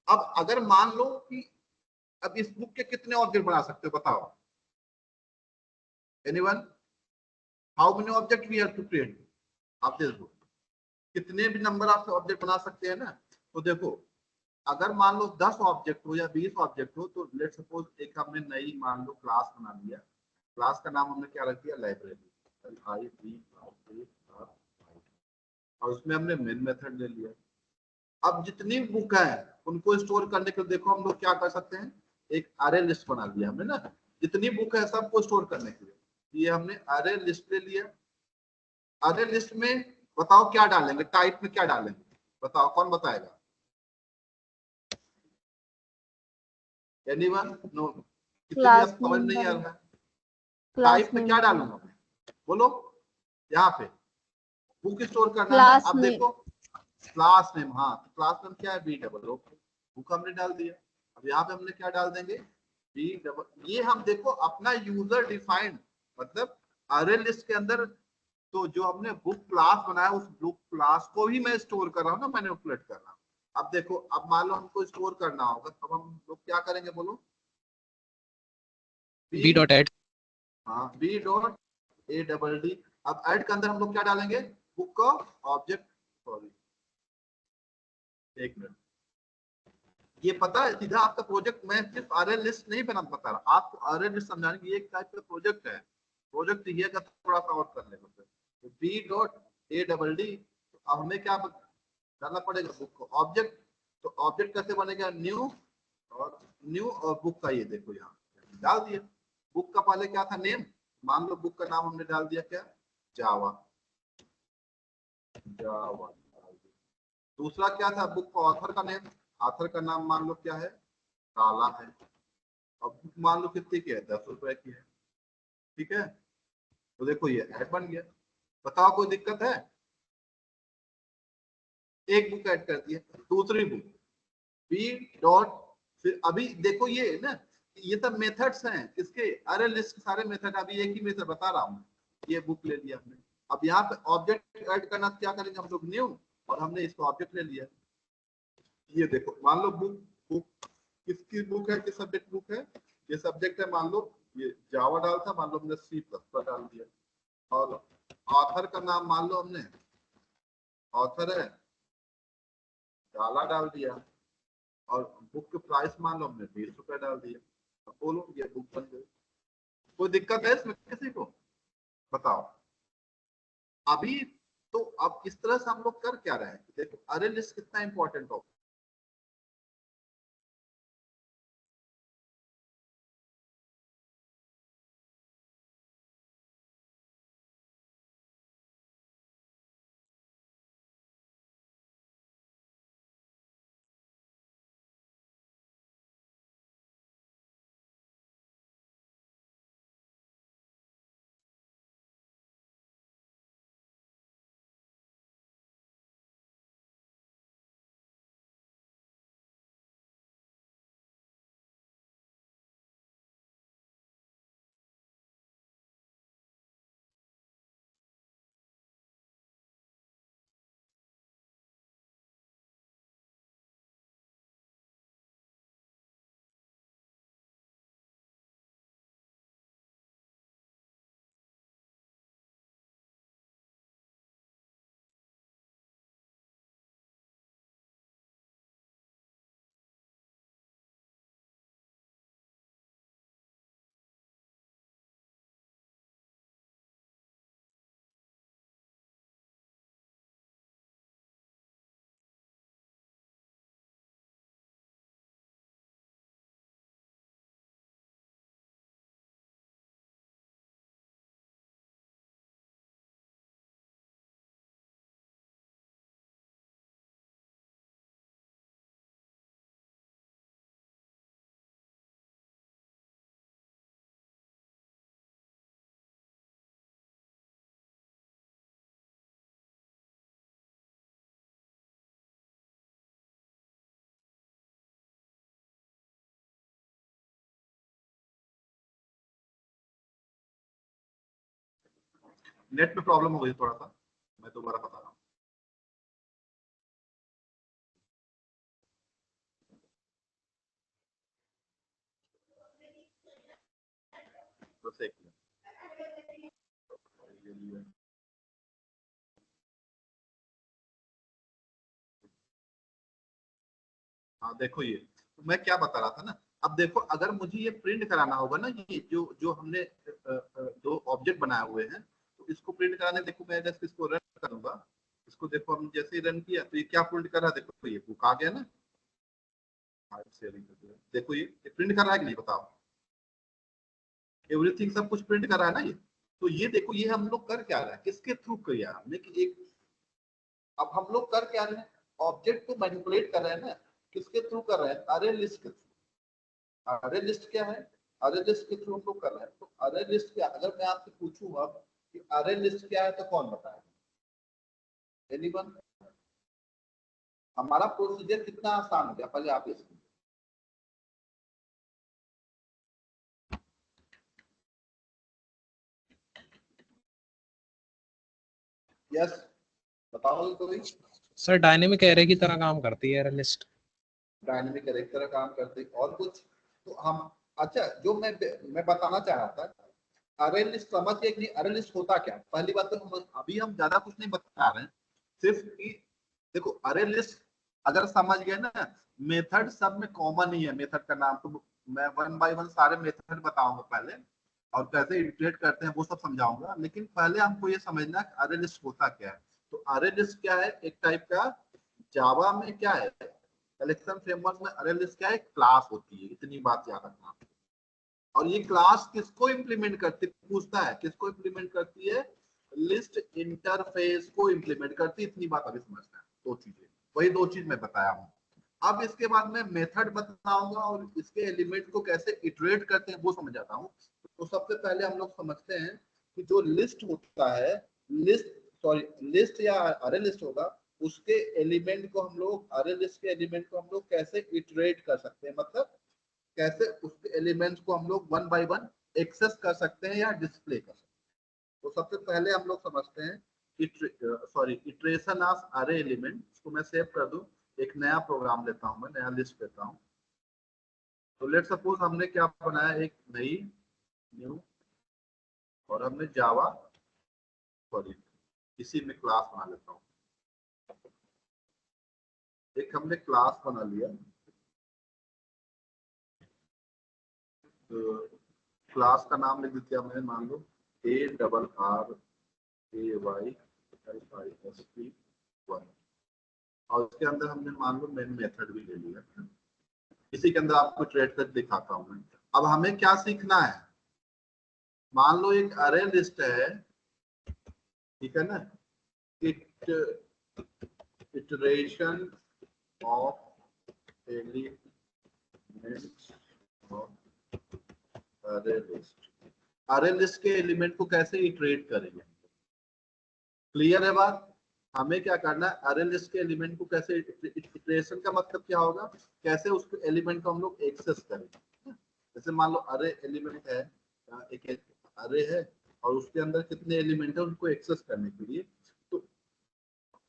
अब अगर मान लो कि अब इस बुक के कितने ऑब्जेक्ट बना सकते हो, बताओ, anyone, how many object we have to create, आप देखो कितने भी नंबर आप ऑब्जेक्ट बना सकते हैं ना। तो देखो अगर मान लो 10 ऑब्जेक्ट हो या 20 ऑब्जेक्ट हो, तो लेट सपोज एक हमने नई मान लो क्लास बना लिया, क्लास का नाम हमने क्या रख दिया, लाइब्रेरी, और उसमें हमने मेन मेथड ले लिया। अब जितनी बुक है उनको स्टोर करने के लिए देखो हम लोग क्या कर सकते हैं, एक अरे लिस्ट बना लिया हमने ना, जितनी बुक है सबको स्टोर करने के लिए, ये हमने अरे लिस्ट ले लिया। अरे लिस्ट में बताओ क्या डालेंगे, टाइप में क्या डालेंगे, बताओ कौन बताएगा, एनीवन, नो, किसी भी क्लास आप समझ नेम नहीं आ डाल, रहा है, क्लास टाइप में नेम क्या डाल, डालूंगा मैं, बोलो, यहाँ पे बुक स्टोर करना है ना। क्लास अब नेम, देखो क्लास नेम, हाँ तो क्लास नेम क्या है, बी डबल, ओके, बुक हमने डाल दिया। अब यहाँ पे हमने क्या डाल देंगे, बी डबल, ये हम देखो अपना यूजर डिफाइंड, मतलब अरे लिस्ट के अंदर तो जो हमने बुक क्लास बनाया उस बुक क्लास को ही मैं स्टोर कर रहा हूँ ना, मैनिपुलेट कर रहा हूँ। अब देखो, अब मान लो हमको स्टोर करना होगा, अब हम लोग क्या करेंगे बोलो, बी डॉट एड। हाँ B dot A double D. अब ऐड के अंदर हम लोग क्या डालेंगे, बुक का ऑब्जेक्ट, सॉरी एक मिनट, ये पता है सीधा आपका प्रोजेक्ट, मैं सिर्फ आरएल लिस्ट नहीं बता रहा आपको, आरएल लिस्ट समझाने की एक टाइप का प्रोजेक्ट है। प्रोजेक्ट ये का थोड़ा सा और कर लेंगे, तो B dot A double D. अब हमें क्या डालना पड़ेगा, बुक को ऑब्जेक्ट। तो ऑब्जेक्ट कैसे बनेगा, न्यू, और बुक का ये देखो यहाँ डाल दिया। बुक का पहले क्या था, नेम, मान लो बुक का नाम हमने डाल दिया क्या, जावा, जावा। दूसरा क्या था, बुक का ऑथर का नेम, ऑथर का नाम मान लो क्या है, काला है। अब बुक मान लो कितनी की है, 10 रुपए की है, ठीक है। तो देखो ये ऐड बन गया। बताओ कोई दिक्कत है, एक बुक ऐड कर दिया। दूसरी बुक बी डॉट, फिर अभी देखो ये ना, ये सब मेथड्स हैं इसके, अरे लिस्ट सारे मेथड, अभी एक ही मेथड बता रहा हूँ। ये बुक ले लिया हमने, अब यहाँ पे ऑब्जेक्ट ऐड करना, क्या करेंगे हम लोग, न्यू, और हमने इसको ऑब्जेक्ट ले लिया। ये देखो मान लो बुक, बुक किसकी बुक है, किस सब्जेक्ट बुक है, ये सब्जेक्ट है, मान लो ये जावा डाल था, मान लो हमने सी प्लस प्लस डाल दिया। और ऑथर का नाम मान लो हमने, ऑथर है, काला डाल दिया। और बुक के प्राइस मान लो हमने 20 रुपए डाल दिया। अब बोलो ये बुक बन गई। कोई दिक्कत है इसमें किसी को, बताओ अभी। तो अब इस तरह से हम लोग कर क्या रहे हैं, देखो अरे लिस्ट कितना इंपॉर्टेंट हो। नेट में प्रॉब्लम हो गई थोड़ा सा, मैं दोबारा बता रहा हूँ। बस एक मिनट। हाँ देखो ये, तो मैं क्या बता रहा था ना, अब देखो अगर मुझे ये प्रिंट कराना होगा ना, ये जो जो हमने दो ऑब्जेक्ट बनाए हुए हैं, तो इसको प्रिंट कराने, देखो मैं जैसे इसको रन करूंगा, इसको देखो हम जैसे ही रन किया तो ये क्या प्रिंट कर रहा है, देखो ये बुक आ गया ना। देखो ये प्रिंट कर रहा है कि नहीं बताओ, एवरीथिंग सब कुछ प्रिंट कर रहा है ना ये। तो ये देखो ये हम लोग कर क्या रहे हैं, किसके थ्रू किया हमने कि एक, अब हम लोग कर क्या रहे हैं, ऑब्जेक्ट को मैनिपुलेट कर रहे हैं ना, किसके थ्रू कर रहे हैं, अरे लिस्ट के थ्रू। अरे लिस्ट क्या है, अरे लिस्ट के थ्रू हम लोग कर रहे हैं। तो अरे लिस्ट क्या, अगर मैं आपसे पूछूं अब कि अरे लिस्ट क्या है तो कौन बताएगा, एनीवन। हमारा प्रोसीजर कितना आसान हो गया, पहले आप इसमें यस बताओ कोई। सर डायनेमिक एरे की तरह काम करती है एरे लिस्ट। डायनेमिक एरे की तरह काम करते और कुछ तो हम, अच्छा जो मैं बताना चाह रहा था, अरे लिस्ट समझ गए कि अरे लिस्ट होता क्या। पहली बात तो हम ज्यादा कुछ नहीं बता रहे हैं, सिर्फ कि देखो अरे लिस्ट अगर समझ गए ना, मेथड सब में कॉमन ही है। मेथड का नाम तो मैं वन बाय वन सारे मेथड बताऊंगा पहले, और कैसे इंटीग्रेट करते हैं वो सब समझाऊंगा, लेकिन पहले हमको ये समझना कि अरे लिस्ट होता क्या है। तो अरे लिस्ट क्या है, एक टाइप का जावा में क्या है, कलेक्शन फ्रेमवर्क में अरे लिस्ट क्या है, क्लास होती है। इतनी बात याद रखना। और ये क्लास किसको इंप्लीमेंट करती, पूछता है किसको इंप्लीमेंट करती है, लिस्ट इंटरफेस को इंप्लीमेंट करती है। इतनी बात अभी समझना है। दो चीजें, वही दो चीज मैं बताया हूँ। अब इसके बाद मैं मेथड बताऊंगा और इसके एलिमेंट को कैसे इटरेट करते हैं वो समझाता हूँ। तो सबसे पहले हम लोग समझते हैं कि जो लिस्ट होता है, लिस्ट या अरे लिस्ट होगा, उसके एलिमेंट को हम लोग, अरे लिस्ट के एलिमेंट को हम लोग कैसे इटरेट कर सकते हैं, मतलब कैसे उसके एलिमेंट्स को हम लोग वन बाय वन एक्सेस कर सकते हैं या डिस्प्ले कर सकते हैं। तो सबसे पहले हम लोग समझते हैं इटरेशन ऑफ अरे एलिमेंट। इसको मैं सेव कर दूं, एक नया प्रोग्राम लेता हूं, मैं नया लिस्ट लेता हूं। तो लेट सपोज हमने क्या बनाया, एक नई न्यू, और हमने जावा, सॉरी इसी में क्लास बना लेता हूं। एक हमने क्लास बना लिया, तो क्लास का नाम लिख दिया मैंने, मान लो ARRAYSP1, और उसके अंदर हमने मान लो मेन मेथड भी ले लिया। इसी के अंदर आपको ट्रेड कर दिखाता हूं मैं। अब हमें क्या सीखना है, मान लो एक अरे लिस्ट है, ठीक है ना, it iteration of elements of अरे लिस्ट। अरे लिस्ट के एलिमेंट को कैसे इटरेट करेंगे, क्लियर है बात। हमें क्या करना है, अरे लिस्ट के एलिमेंट को कैसे, इटरेशन का मतलब क्या होगा, कैसे उसके एलिमेंट को हम लोग एक्सेस करेंगे। जैसे मान लो अरे एलिमेंट है, एक अरे है और उसके अंदर कितने एलिमेंट है उनको एक्सेस करने के लिए, तो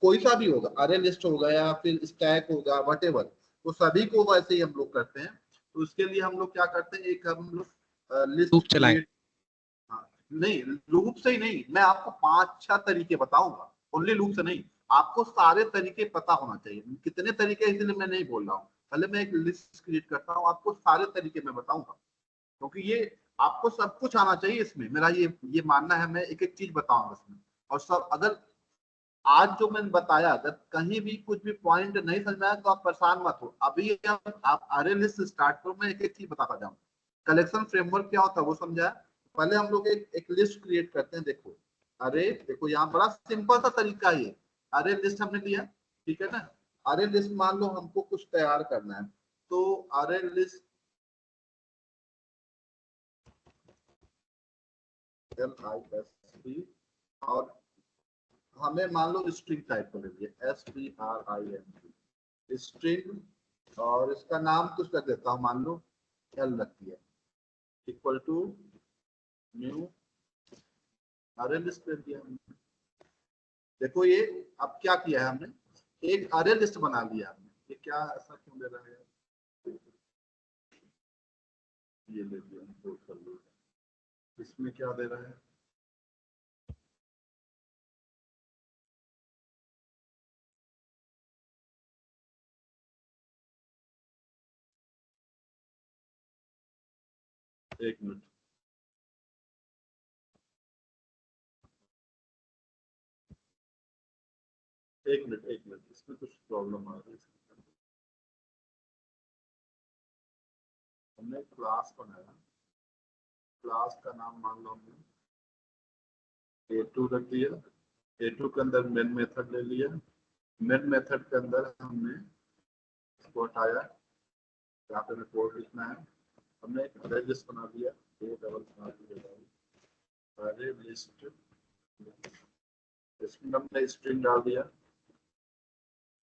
कोई सा भी होगा, अरे लिस्ट होगा या फिर स्टैक होगा, वटेवर, तो सभी को वैसे ही हम लोग करते हैं। तो उसके लिए हम लोग क्या करते हैं, एक हम लोग लिस्ट लूप चलाएं। क्रिएट, हाँ, नहीं लूप से ही नहीं, मैं आपको 5-6 तरीके बताऊंगा, ओनली लूप से नहीं। आपको सारे तरीके पता होना चाहिए, कितने तरीके इसलिए मैं नहीं बोल रहा हूँ। पहले मैं एक लिस्ट क्रिएट करता हूँ, आपको सारे तरीके मैं बताऊंगा, क्योंकि ये आपको सब कुछ आना चाहिए इसमें। मेरा ये मानना है, मैं एक एक चीज बताऊंगा इसमें। और सब अगर आज जो मैंने बताया, अगर कहीं भी कुछ भी पॉइंट नहीं समझ में आया तो आप परेशान मत हो, अभी आप अरे लिस्ट स्टार्ट करो, मैं एक एक चीज बताता जाऊँ। कलेक्शन फ्रेमवर्क क्या होता है वो समझाया। पहले हम लोग एक लिस्ट क्रिएट करते हैं। देखो अरे, देखो यहाँ बड़ा सिंपल सा तरीका है ये। अरे लिस्ट हमने लिया, ठीक है ना। अरे लिस्ट मान लो हमको कुछ तैयार करना है, तो अरे लिस्ट LIST, और हमें मान लो स्ट्रिंग टाइप कर लिया STRING स्ट्रिंग, और इसका नाम कुछ रख देता हूँ, मान लो L रख दिया, इक्वल टू न्यू अरे लिस्ट कर दिया हमने। देखो ये अब क्या किया है हमने, एक अरे लिस्ट बना लिया हमने। ये क्या ऐसा क्यों दे रहा है, ये ले लिया कर लो, इसमें क्या दे रहा है, एक मिनट, एक मिनट इसमें कुछ प्रॉब्लम आ रही है। हमने क्लास बनाया, क्लास का नाम मान लो हमने A2 रख दिया, A2 के अंदर मेन मेथड ले लिया, मेन मेथड के अंदर हमने इसको हटाया, यहाँ पे हमें कोड लिखना है। हमने एक अरे लिस्ट बना दिया, अरे लिस्ट, इसमें हमने स्ट्रिंग डाल दिया,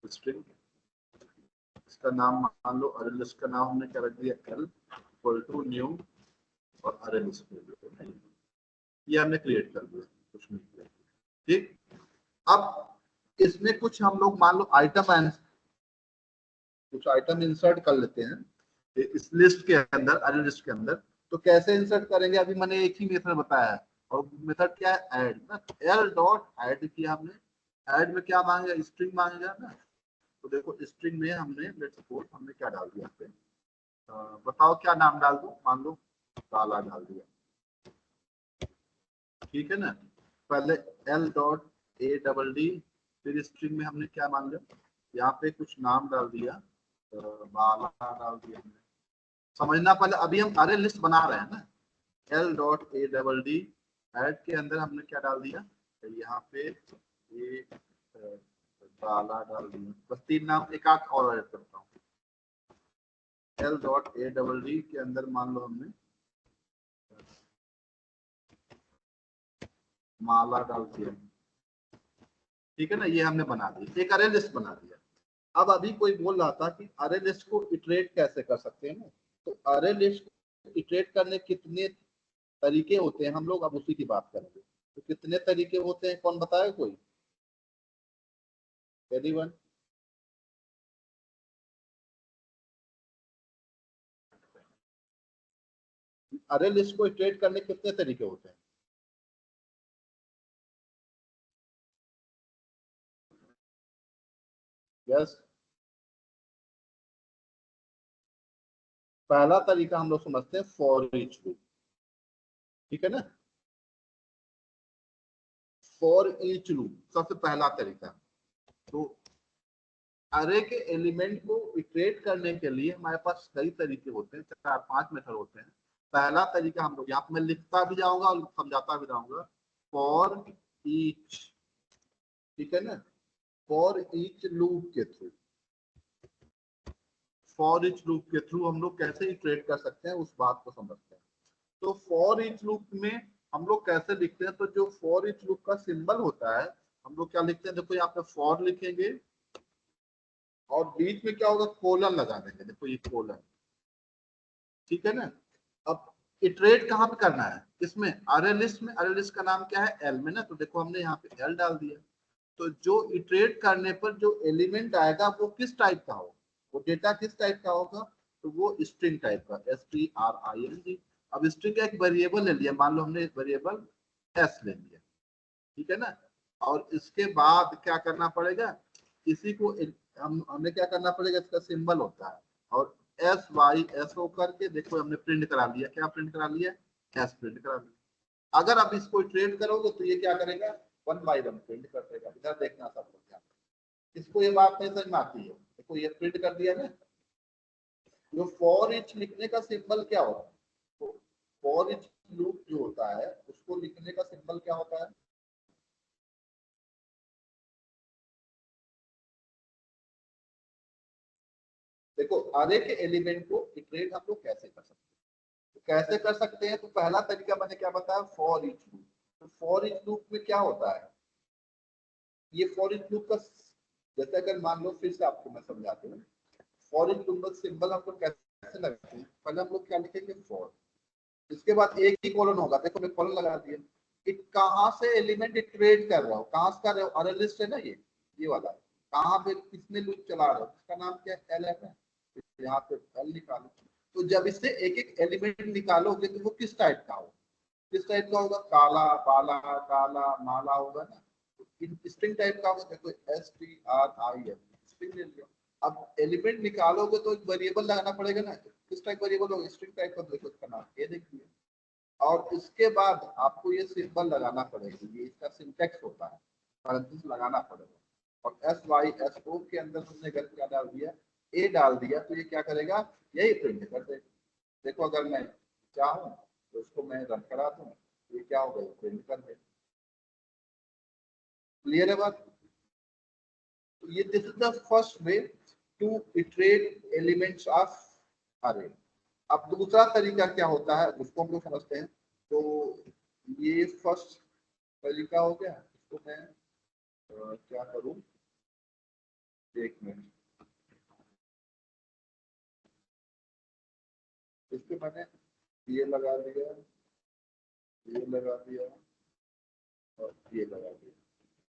स्ट्रिंग इसका नाम मान लो अरे लिस्ट का नाम हमने क्या रख दिया, एल इक्वल टू न्यू और अरे लिस्ट ये हमने क्रिएट कर दिया, कुछ नहीं किया। ठीक, अब इसमें कुछ हम लोग मान लो कुछ आइटम इंसर्ट कर लेते हैं इस लिस्ट के अंदर, अरे लिस्ट के अंदर। तो कैसे इंसर्ट करेंगे, अभी मैंने एक ही मेथड बताया है, और मेथड क्या है, ऐड ना। एल डॉट ऐड किया हमने, ऐड में क्या मांगेगा, स्ट्रिंग मांगेगा ना। तो देखो स्ट्रिंग में हमने लेट्स सपोज हमने क्या डाल दिया पे, बताओ क्या नाम डाल दूं, मान लो काला डाल दिया, ठीक है ना। पहले L dot A double D, फिर स्ट्रिंग में हमने क्या मान लिया, यहाँ पे कुछ नाम डाल दिया, बाला डाल दिया हमने। समझना पहले, अभी हम अरे लिस्ट बना रहे हैं ना। L dot A double D add के अंदर हमने क्या डाल दिया, तो यहाँ पे ये बाला डाल दिया, बस 3 नाम, एक आध और ऐड करता हूँ। L dot A double D के अंदर मान लो हमने माला डाल दिया, ठीक है ना। ये हमने बना दिया, एक अरे लिस्ट बना दिया। अब अभी कोई बोल रहा था कि अरे लिस्ट को इटरेट कैसे कर सकते हैं ना। तो अरे लिस्ट को इटरेट करने कितने तरीके होते हैं, हम लोग अब उसी की बात करेंगे। तो कितने तरीके होते हैं, कौन बताएगा कोई, एनीवन? अरे लिस्ट को इटरेट करने कितने तरीके होते हैं? यस, पहला तरीका हम लोग समझते हैं फॉर ईच लूप, ठीक है ना। फॉर ईच लूप सबसे पहला तरीका। तो अरे के एलिमेंट को इटरेट करने के लिए हमारे पास कई तरीके होते हैं, 4-5 मेथड होते हैं। पहला तरीका हम लोग यहाँ पे मैं लिखता भी जाऊंगा और समझाता भी जाऊंगा, फॉर ईच, ठीक है ना। फॉर ईच लूप के थ्रू, फॉर ईच लूप के थ्रू हम लोग कैसे इटरेट कर सकते हैं उस बात को समझते हैं। तो फॉर ईच लूप में हम लोग कैसे लिखते हैं, तो जो फॉर ईच लूप का सिंबल होता है हम लोग क्या लिखते हैं, देखो यहाँ पे फॉर लिखेंगे और बीच में क्या होगा, कोलन लगा देंगे, देखो ये कोलन, ठीक है ना। अब इटरेट कहाँ पे करना है, इसमें अरे लिस्ट में। अरे लिस्ट का नाम क्या है, एल में ना। तो देखो हमने यहाँ पे एल डाल दिया। तो जो इटरेट करने पर जो एलिमेंट आएगा वो किस टाइप का होगा, वो डेटा किस टाइप का होगा, तो वो स्ट्रिंग टाइप का, STRING। अब स्ट्रिंग का एक वेरिएबल ले लिया, मान लो हमने वेरिएबल एस ले लिया, ठीक है ना। और इसके बाद क्या करना पड़ेगा, इसी को हमें क्या करना पड़ेगा, इसका सिंबल होता है, और SYS होकर के देखो हमने प्रिंट करा लिया, क्या प्रिंट करा लिया, एस प्रिंट करा लिया। अगर आप इसको ट्रेड करोगे तो ये क्या करेगा, 1 बाय 1 प्रिंट कर देगा। इधर देखना सब कुछ, इसको ये बात नहीं समझ में आती है, देखो ये प्रिंट कर दिया ना। जो फॉर ईच लिखने का सिंबल क्या होता है, तो फॉर ईच लूप जो होता है उसको लिखने का सिंबल क्या होता है, देखो अरे के एलिमेंट को इटरेट हम लोग कैसे कर सकते हैं, तो कैसे कर सकते हैं, तो पहला तरीका मैंने क्या बताया, फॉर ईच लूप। तो फॉर ईच लूप में क्या होता है, ये फॉर ईच लूप का, जैसे अगर मान लो फिर से आपको मैं समझाता हूँ, फॉर ईच लूप का सिंबल हम लोग कैसे लगाते हैं, पहले हम लोग क्या लिखेंगे, फॉर, इसके बाद एक ही कॉलन होगा, देखो मैं कॉलन लगा दिया, कहाँ से एलिमेंट इटरेट कर रहा हो, कहाँ से कर रहे हो, अरे लिस्ट है ना ये वाला, कहाँ पे किसमें लूप चला रहे हो, इसका नाम क्या है, एल है, यहाँ पे एल निकालो। तो जब इससे एक एक एलिमेंट निकालोगे तो वो किस टाइप का होगा, किस टाइप का होगा, काला, बाला, काला, माला होगा ना। स्ट्रिंग टाइप का होगा, देखो STRING स्ट्रिंग ले लिया। अब एलिमेंट निकालोगे तो एक वेरिएबल लगाना पड़ेगा ना, किस टाइप वेरिएबल होगा, स्ट्रिंग टाइप का, देखो इसका नाम ये देखिए। और इसके बाद आपको ये सिंबल लगाना पड़ेगा, ये इसका सिंटेक्स होता है, पैरेंथेसिस लगाना पड़ेगा। और SYSO के अंदर हमने अगर क्या डाल दिया, ए डाल दिया, तो ये क्या करेगा, यही प्रिंट कर देगा। देखो अगर मैं चाहूँ तो इसको मैं रन करा दूं, ये क्या होगा, प्रिंट कर देगा। क्लियर है बात, तो ये this is the first way to iterate elements of array. अब दूसरा तरीका क्या होता है उसको हम लोग समझते हैं। तो ये फर्स्ट तरीका हो गया, इसको मैं क्या करूं, एक मिनट, इस पे मैंने ये लगा दिया, ये लगा दिया और ये लगा दिया।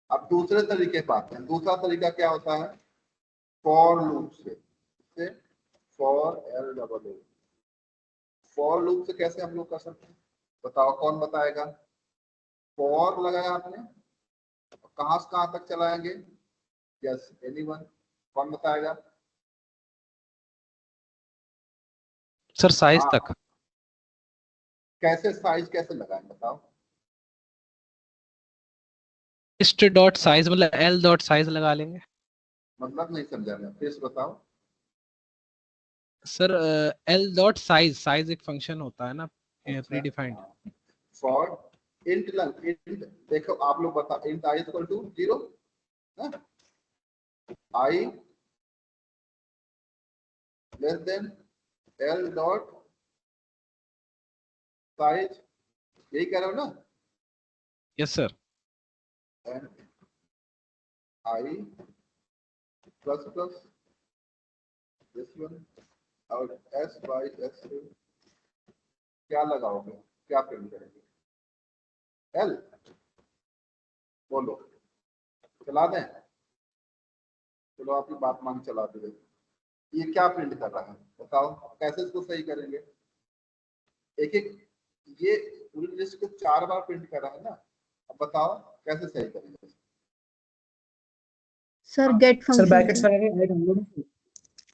अब दूसरे तरीके पे आते हैं। दूसरा तरीका क्या होता है, फॉर लूप से for L double O. For loop से कैसे हम लोग कर सकते हैं, बताओ कौन बताएगा। फॉर लगाया आपने, कहां से कहां तक चलाएंगे, यस एनीवन, कौन बताएगा। सर साइज हाँ, तक। कैसे साइज कैसे लगाएं बताओ। लिस्ट डॉट साइज मतलब एल डॉट साइज लगा लेंगे। मतलब नहीं समझा मैं, फिर से बताओ। Sir L dot size, size एक फंक्शन होता है ना प्री अच्छा, डिफाइंड। फॉर इंट इंट, देखो आप लोग बता, int I equal to 0, I less than L dot size, यही कह रहे हो ना। Yes sir. And I plus plus this one और एस बाई एस क्या लगाओगे, क्या प्रिंट करेंगे, एल, बोलो चला दें। चलो आपकी बात मान चला दे। ये क्या प्रिंट कर रहा है बताओ, कैसे इसको सही करेंगे। एक एक ये पूरी लिस्ट को 4 बार प्रिंट कर रहा है ना, अब बताओ कैसे सही करेंगे। Sir get sir function brackets से। लगा के ऐड हम लोग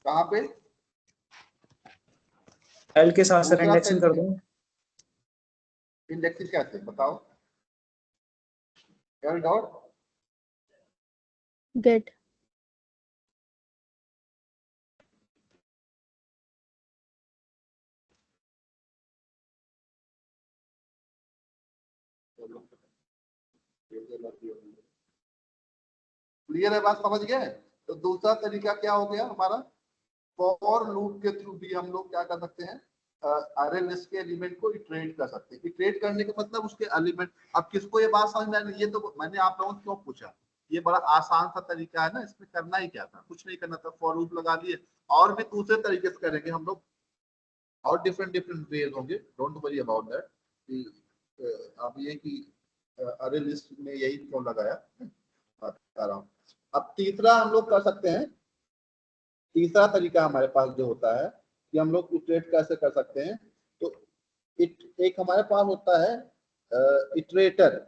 कहाँ पे, एल के साथ सर दूसरा इंडेक्सिंग कर दो। इंडेक्सिंग कैसे बताओ, एल डॉट गेट। क्लियर है, बात समझ गए। तो दूसरा तरीका क्या हो गया हमारा, फॉर लूप के थ्रू भी हम लोग क्या कर सकते हैं, अरे लिस्ट के एलिमेंट को इटरेट कर सकते हैं। इटरेट करने का मतलब उसके एलिमेंट, अब किसको ये बात समझ में आई, ये तो मैंने आप लोगों को क्यों पूछा, ये बड़ा आसान सा तरीका है ना, इसमें करना ही क्या था, कुछ नहीं करना था, फॉर लूप लगा दिए। और भी दूसरे तरीके से करेंगे हम लोग, और डिफरेंट डिफरेंट वेज होंगे, डोंट वरी अबाउट दैट। अब ये कि अरे लिस्ट में यही क्यों लगाया, बता रहा हूँ। अब तीसरा हम लोग कर सकते हैं, तीसरा तरीका हमारे पास जो होता है कि हम लोग इटरेट कैसे कर सकते हैं। तो एक हमारे पास होता है इटरेटर।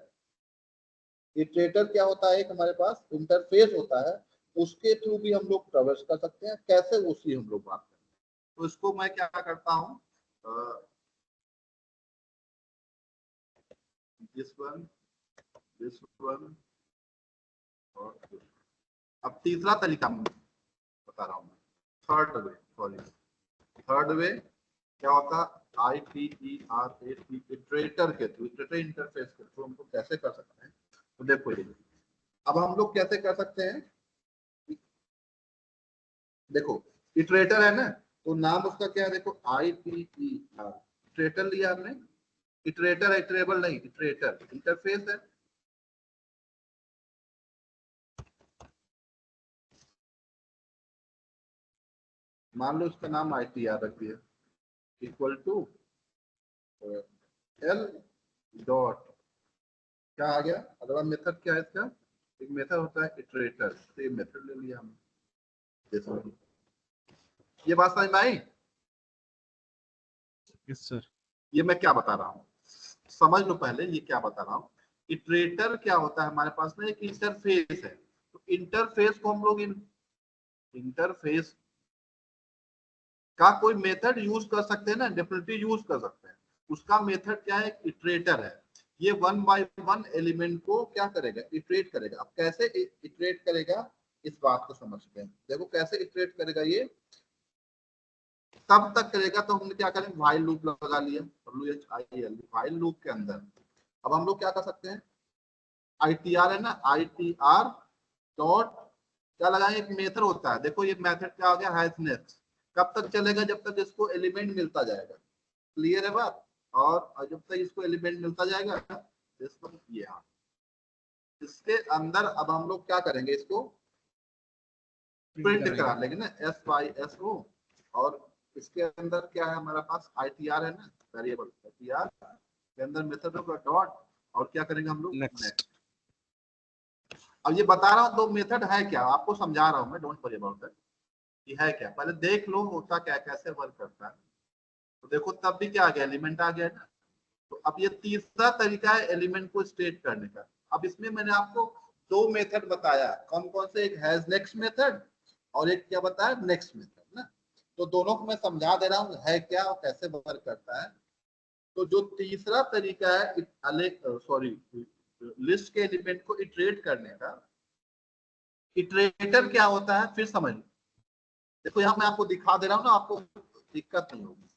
इटरेटर क्या होता है, एक हमारे पास इंटरफेस होता है, उसके थ्रू भी हम लोग ट्रैवर्स कर सकते हैं। कैसे, उसी हम लोग बात करते हैं। तो इसको मैं क्या करता हूँ, दिस वन, दिस वन और अब तीसरा तरीका बता रहा हूँ, third way, sorry third way क्या होता है, ITERAT इटरेटर के थ्रू, इटरेटर इंटरफेस के थ्रू हम लोग कैसे कर सकते हैं। तो देखो ये, अब हम लोग कैसे कर सकते हैं, देखो इटरेटर है ना, तो नाम उसका क्या है, देखो ITER, इटरेटर लिया हमने, इटरेटर है, इटरेबल नहीं, इटरेटर इंटरफेस है। मान लो इसका नाम ITR रख दिया, इक्वल टू एल डॉट, क्या आ गया, अगला मेथड क्या है इसका, एक मेथड होता है इटरेटर, तो ये मेथड ले लिया हमने। ये बात समझ में आई। Yes sir. ये मैं क्या बता रहा हूँ, समझ लो पहले ये क्या बता रहा हूँ। इटरेटर क्या होता है, हमारे पास में एक इंटरफेस है, तो इंटरफेस को हम लोग इंटरफेस का कोई मेथड यूज कर सकते हैं ना, डेफिनेटली यूज कर सकते हैं। उसका मेथड क्या है, इटरेटर है। ये 1 बाय 1 एलिमेंट को क्या करेगा, इटरेट करेगा। अब कैसे इटरेट करेगा, इस बात को समझते हैं। देखो कैसे इटरेट करेगा, ये तब तक करेगा तो हमने क्या करें, व्हाइल लूप लगा लिया, WHIL, व्हाइल लूप के अंदर अब हम लोग क्या कर सकते हैं, ITR है ना, ITR डॉट क्या लगाएंगे, एक मेथड होता है, देखो ये मेथड क्या हो गया, हैज नेक्स्ट, कब तक चलेगा, जब तक इसको एलिमेंट मिलता जाएगा। क्लियर है बात, और जब तक इसको एलिमेंट मिलता जाएगा, इसको ये इसके अंदर अब हम लोग क्या करेंगे, इसको प्रिंट करा लेंगे ना, SYSO, और इसके अंदर क्या है हमारे पास ITR है ना, वेरिएबल ITR के अंदर मेथड होगा डॉट और क्या करेंगे हम लोग नेक्स्ट। अब ये बता रहा हूँ दो मेथड है क्या, आपको समझा रहा हूँ मैं, डोंट वरी अबाउट दैट, ये है क्या पहले देख लो होता क्या, कैसे वर्क करता है। तो देखो तब भी क्या आ गया, एलिमेंट आ गया ना। तो अब ये तीसरा तरीका है एलिमेंट को स्टेट करने का। अब इसमें मैंने आपको दो मेथड बताया, कौन कौन से, एक हैज नेक्स्ट मेथड और एक क्या बताया, नेक्स्ट मेथड ना। तो दोनों को मैं समझा दे रहा हूँ है क्या और कैसे वर्क करता है। तो जो तीसरा तरीका है सॉरी लिस्ट के एलिमेंट को इटरेट करने का, इटरेटर क्या होता है फिर समझ लो। देखो यहाँ मैं आपको दिखा दे रहा हूँ ना, आपको दिक्कत नहीं होगी।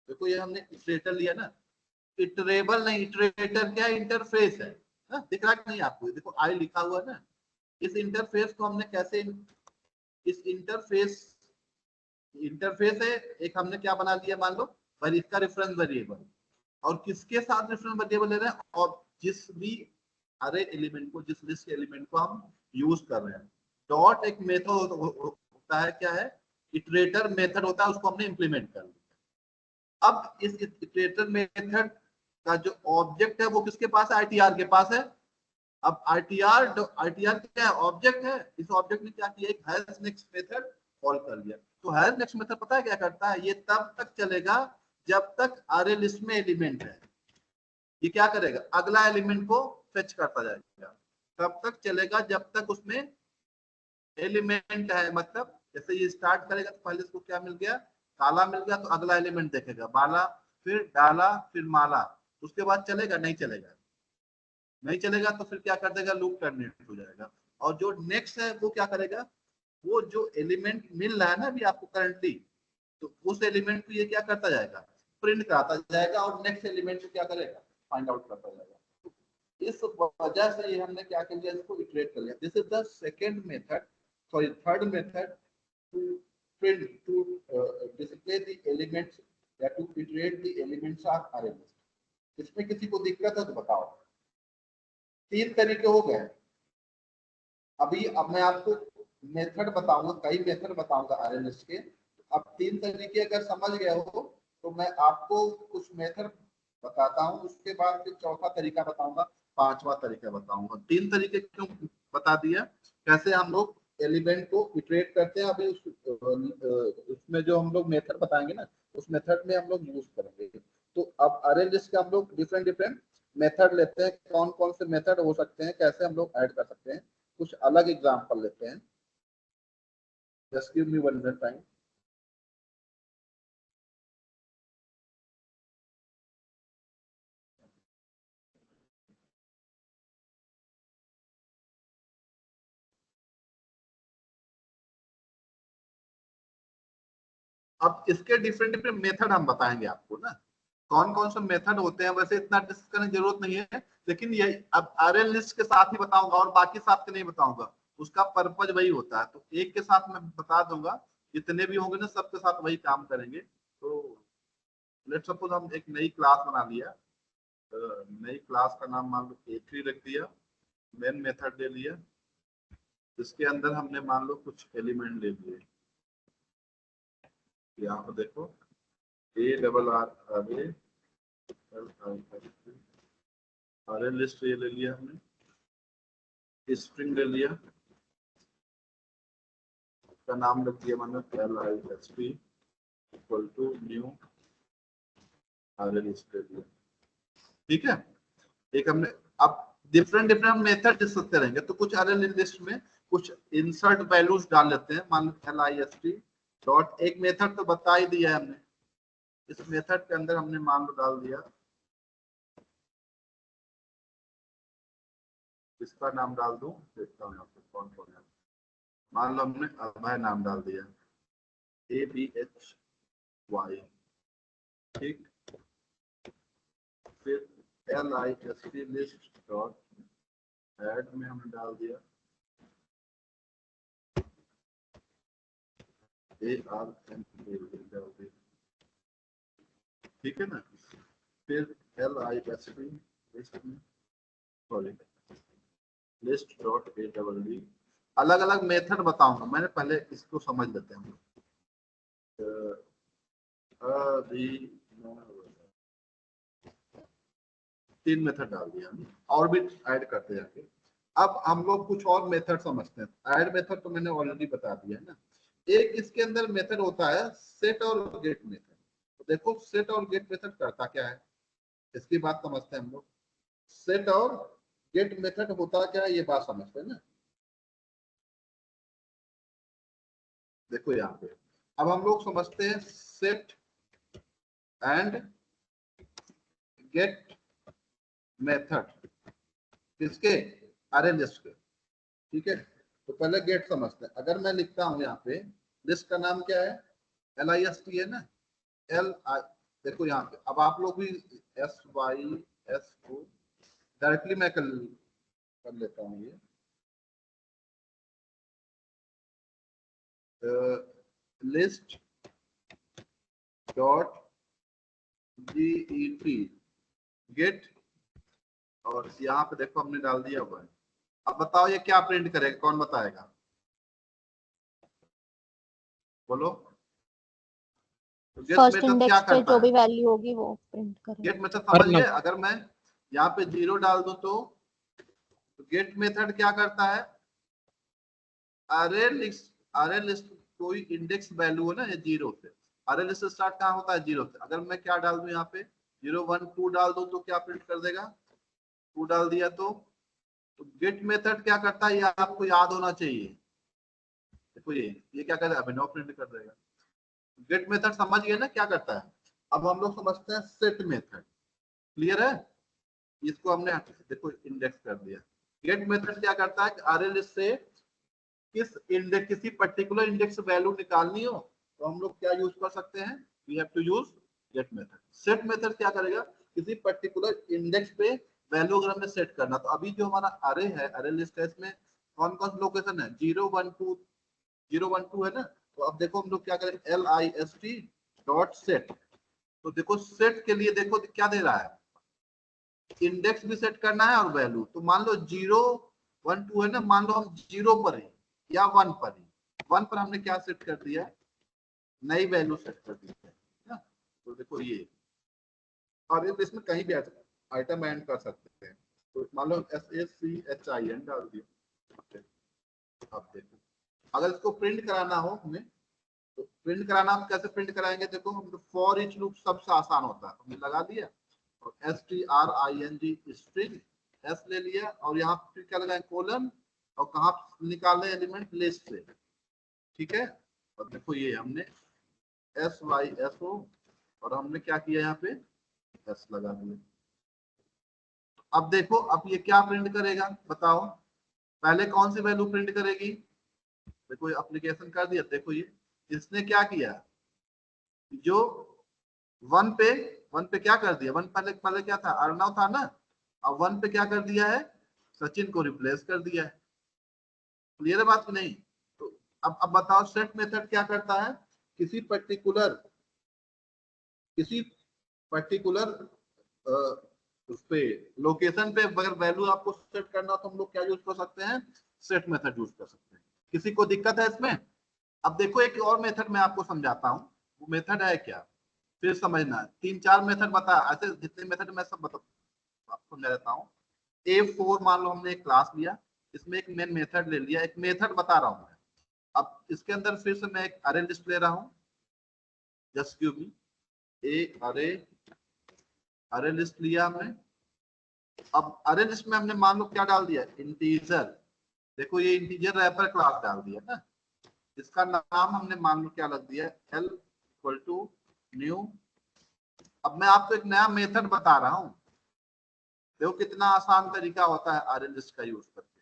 देखो ये हमने इटरेटर लिया ना, इटरेबल नहीं, इटरेटर क्या इंटरफेस है ना, दिख रहा नहीं आपको, देखो आई लिखा हुआ ना। इस इंटरफेस को हमने कैसे, इस इंटरफेस है एक, हमने क्या बना दिया मान लो भाई, इसका रेफरेंस वेरिएबल और किसके साथ रेफरेंस वेरिएबल ले रहे हैं, और जिस भी अरे एलिमेंट को, जिस लिस्ट के एलिमेंट को हम यूज कर रहे हैं। डॉट एक मेथड होता है, क्या है, इटरेटर मेथड होता है, उसको हमने इंप्लीमेंट कर लिया। अब इस इटरेटर मेथड का जो ऑब्जेक्ट है वो किसके पास है, ITR के पास है। अब ITR क्या है, ऑब्जेक्ट है। इस ऑब्जेक्ट ने क्या किया, एक हैज नेक्स्ट मेथड कॉल कर लिया। तो हैज नेक्स्ट मेथड पता है क्या करता है, ये तब तक चलेगा जब तक अरे लिस्ट में एलिमेंट है। ये क्या करेगा, अगला एलिमेंट को फेच करता जाएगा, तब तक चलेगा जब तक उसमें एलिमेंट है। मतलब जैसे ये स्टार्ट करेगा तो पहले इसको क्या मिल गया, काला मिल गया, तो अगला एलिमेंट देखेगा बाला, फिर डाला, फिर माला। उसके बाद चलेगा, नहीं चलेगा, नहीं चलेगा तो फिर क्या कर देगा, लूप टर्मिनेट हो जाएगा। और जो नेक्स्ट है वो क्या करेगा, वो जो एलिमेंट मिल रहा है ना अभी आपको करंटली, तो उस एलिमेंट को ये क्या करता जाएगा, प्रिंट कराता जाएगा और नेक्स्ट एलिमेंट को क्या करेगा, फाइंड आउट करता जाएगा। तो इस वजह से ये हमने क्या कर लिया, इसको इटरेट कर लिया। This is the second method, sorry third method to print to display the elements या to iterate the elements of array list। इसमें किसी को दिक्कत है तो बताओ। तीन तरीके हो गए अभी। अब मैं आपको मेथड बताऊंगा, कई मेथड बताऊंगा अरे लिस्ट के। अब तीन तरीके अगर समझ गए हो तो मैं आपको कुछ मेथड बताता हूँ, उसके बाद फिर चौथा तरीका बताऊंगा, पांचवा तरीका बताऊंगा। तीन तरीके क्यों बता दिया, कैसे हम लोग एलिमेंट को इटरेट करते हैं। अभी उसमें जो हम लोग मेथड बताएंगे ना, उस मेथड में हम लोग यूज करेंगे। तो अब अरे लिस्ट के हम लोग डिफरेंट डिफरेंट मेथड लेते हैं, कौन कौन से मेथड हो सकते हैं, कैसे हम लोग ऐड कर सकते हैं, कुछ अलग एग्जांपल लेते हैं। Just give me 1 minute time. अब इसके डिफरेंट डिफरेंट मेथड हम बताएंगे आपको ना, कौन कौन से मेथड होते हैं। वैसे इतना डिस्कस करने की जरूरत नहीं है, लेकिन ये अब अरे लिस्ट के साथ ही बताऊंगा और बाकी साथ के नहीं बताऊंगा। उसका पर्पज वही होता है, तो एक के साथ मैं बता दूंगा, जितने भी होंगे ना सबके साथ वही काम करेंगे। तो लेट सपोज हम एक नई क्लास बना लिया, नई क्लास का नाम मान लो A3 रख दिया, मेन मेथड ले लिया, इसके अंदर हमने मान लो कुछ एलिमेंट ले लिए। यहाँ पर देखो A अरे लिस्ट ये ले लिया हमने, स्ट्रिंग ले लिया, का नाम रख दिया मैंने LIST इक्वल टू न्यू अरे लिस्ट ले लिया। ठीक है, एक हमने, अब डिफरेंट डिफरेंट मेथड डिस्कस करेंगे। तो कुछ अरे लिस्ट में कुछ इंसर्ट वैल्यूज डाल लेते हैं, मान लो LIST डॉट, एक मेथड तो बता ही दिया है हमने। इस मेथड के अंदर हमने मान लो डाल दिया, इसका नाम डाल दूं, देखता हूँ कौन कौन है। मान लो हमने अभय नाम डाल दिया, ABHY, ठीक। फिर LIST लिस्ट डॉट ऐड में हमने डाल दिया ARM, ठीक है ना। फिर LIST लिस्ट में, सॉरी लिस्ट डॉट ADD। अलग अलग मेथड बताऊंगा, मैंने पहले इसको समझ लेते हैं। अभी 3 मेथड डाल दिया हमने, और भी ऐड करते जाके। अब हम लोग कुछ और मेथड समझते हैं। ऐड मेथड तो मैंने ऑलरेडी बता दिया है ना। एक इसके अंदर मेथड होता है सेट और गेट मेथड। तो देखो सेट और गेट मेथड करता क्या है, इसकी बात समझते हैं हम लोग। सेट और गेट मेथड होता क्या है ये बात समझते हैं ना। देखो यहाँ पे अब हम लोग समझते हैं सेट एंड गेट मेथड किसके, अरे लिस्ट के। ठीक है, तो पहले गेट समझते हैं। अगर मैं लिखता हूं यहाँ पे लिस्ट का नाम क्या है, LIST है ना, LI। देखो यहाँ पे अब आप लोग भी SYS को डायरेक्टली मैं कर लेता हूँ ये लिस्ट डॉट GET गेट, और यहाँ पे देखो हमने डाल दिया हुआ है। अब बताओ ये क्या प्रिंट करेगा, कौन बताएगा, बोलो। तो गेट फर्स्ट मेथड क्या इंडेक्स पे करता जो है, भी वैल्यू होगी वो प्रिंट करेगा। गेट मेथड हर समझ गए। अगर मैं यहाँ पे 0 डाल दूं तो गेट मेथड क्या करता है, अरे लिस्ट कोई इंडेक्स वैल्यू है ना ये 0 से, अरे लिस्ट स्टार्ट कहाँ होता है 0 से। अगर मैं क्या डाल दूं यहाँ पे 0 1 2 डाल दूं तो क्या प्रिंट कर देगा, 2 डाल दिया तो गेट मेथड क्या करता है ये आपको याद होना चाहिए। देखो ये क्या करता है, अभिनव प्रिंट कर देगा। गेट मेथड समझ गए ना क्या करता है। अब हम लोग समझते हैं सेट मेथड, क्लियर है। इसको हमने देखो इंडेक्स कर दिया। गेट मेथड क्या करता है, अरे लिस्ट से किस इंडेक्स, किसी पर्टिकुलर इंडेक्स वैल्यू निकालनी हो तो हम लोग क्या यूज कर सकते हैं, we have to use get method. Set method क्या करेगा, किसी पर्टिकुलर इंडेक्स पे वैल्यू अगर हमें सेट करना, तो अभी जो हमारा अरे है, अरे लिस्ट है, इसमें कौन कौन से लोकेशन है, 0 1 2 0 1 2 है ना। तो अब देखो हम लोग क्या करेंगे, LIST डॉट सेट। तो देखो सेट के लिए देखो क्या दे रहा है, इंडेक्स भी सेट करना है और वैल्यू। तो मान लो 0 1 2 है ना, मान लो हम 0 पर है या 1 पर है, 1 पर हमने क्या सेट कर दिया, नई वैल्यू सेट कर दी है ना। तो देखो ये, और इसमें कहीं भी आइटम ऐड कर सकते हैं। तो मान लो SACHIN डाल दिया। अब देखो अगर इसको प्रिंट कराना हो हमें, तो प्रिंट कराना हम कैसे प्रिंट कराएंगे, देखो हम फॉर ईच लूप सबसे आसान होता है, हमने लगा दिया और STRING स्ट्रिंग एस ले लिया, और यहाँ फिर क्या लगाए कोलन, और कहाँ निकाले एलिमेंट, लिस्ट से। ठीक है, और देखो ये हमने SYSO, और हमने क्या किया यहाँ पे एस लगा दिया। अब देखो अब ये क्या प्रिंट करेगा बताओ, पहले कौन सी वैल्यू प्रिंट करेगी, देखो ये एप्लीकेशन कर दिया। देखो ये इसने क्या किया, जो 1 पे क्या कर दिया, 1 पहले पहले क्या था, अर्णव था ना, अब 1 पे क्या कर दिया है, सचिन को रिप्लेस कर दिया है। क्लियर है बात की नहीं। तो अब बताओ सेट मेथड क्या करता है, किसी पर्टिकुलर उस पे लोकेशन पे अगर वैल्यू आपको सेट करना हो तो हम लोग क्या यूज कर सकते हैं, सेट मेथड यूज कर सकते हैं। किसी को दिक्कत है इसमें। अब देखो एक और मेथड मैं आपको समझाता हूँ, वो मेथड है क्या, फिर समझना। 3 4 मेथड बता, ऐसे जितने मेथड मैं सब आपको समझा देता हूँ। A4 मान लो हमने एक क्लास लिया, इसमें एक मेन मेथड ले लिया, एक मेथड बता रहा हूँ मैं। अब इसके अंदर फिर से मैं एक अरे लिस्ट ले रहा हूँ, जस्ट गिव मी ए अरे लिस्ट लिया हमने। अब अरे लिस्ट में हमने मान लो क्या डाल दिया, इंटीजर। देखो ये इंटीजर रैपर क्लास डाल दिया ना, इसका नाम हमने मान लो क्या लग दिया, L इक्वल टू न्यू। अब मैं आपको एक नया मेथड बता रहा हूँ, देखो कितना आसान तरीका होता है अरे लिस्ट का यूज करके।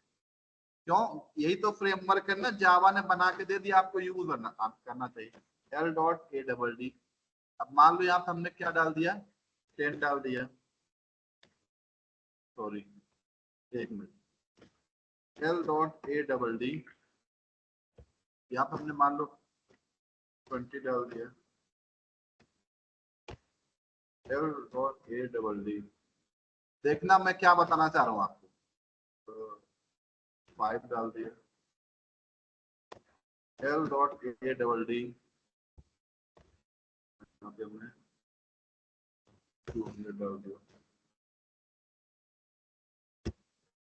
क्यों, यही तो फ्रेमवर्क है ना, जावा ने बना के दे दिया, आपको यूज करना चाहिए। L.ADD। अब मान लो यहाँ पे हमने क्या डाल दिया, 10 डाल दिया, सॉरी एक मिनट, L.ADD यहाँ पे हमने मान लो 20 डाल दिया, L.ADD। देखना मैं क्या बताना चाह रहा हूँ आपको, तो 5 डाल दिया, L.ADD यहाँ पे हमने 200 डाल दिया,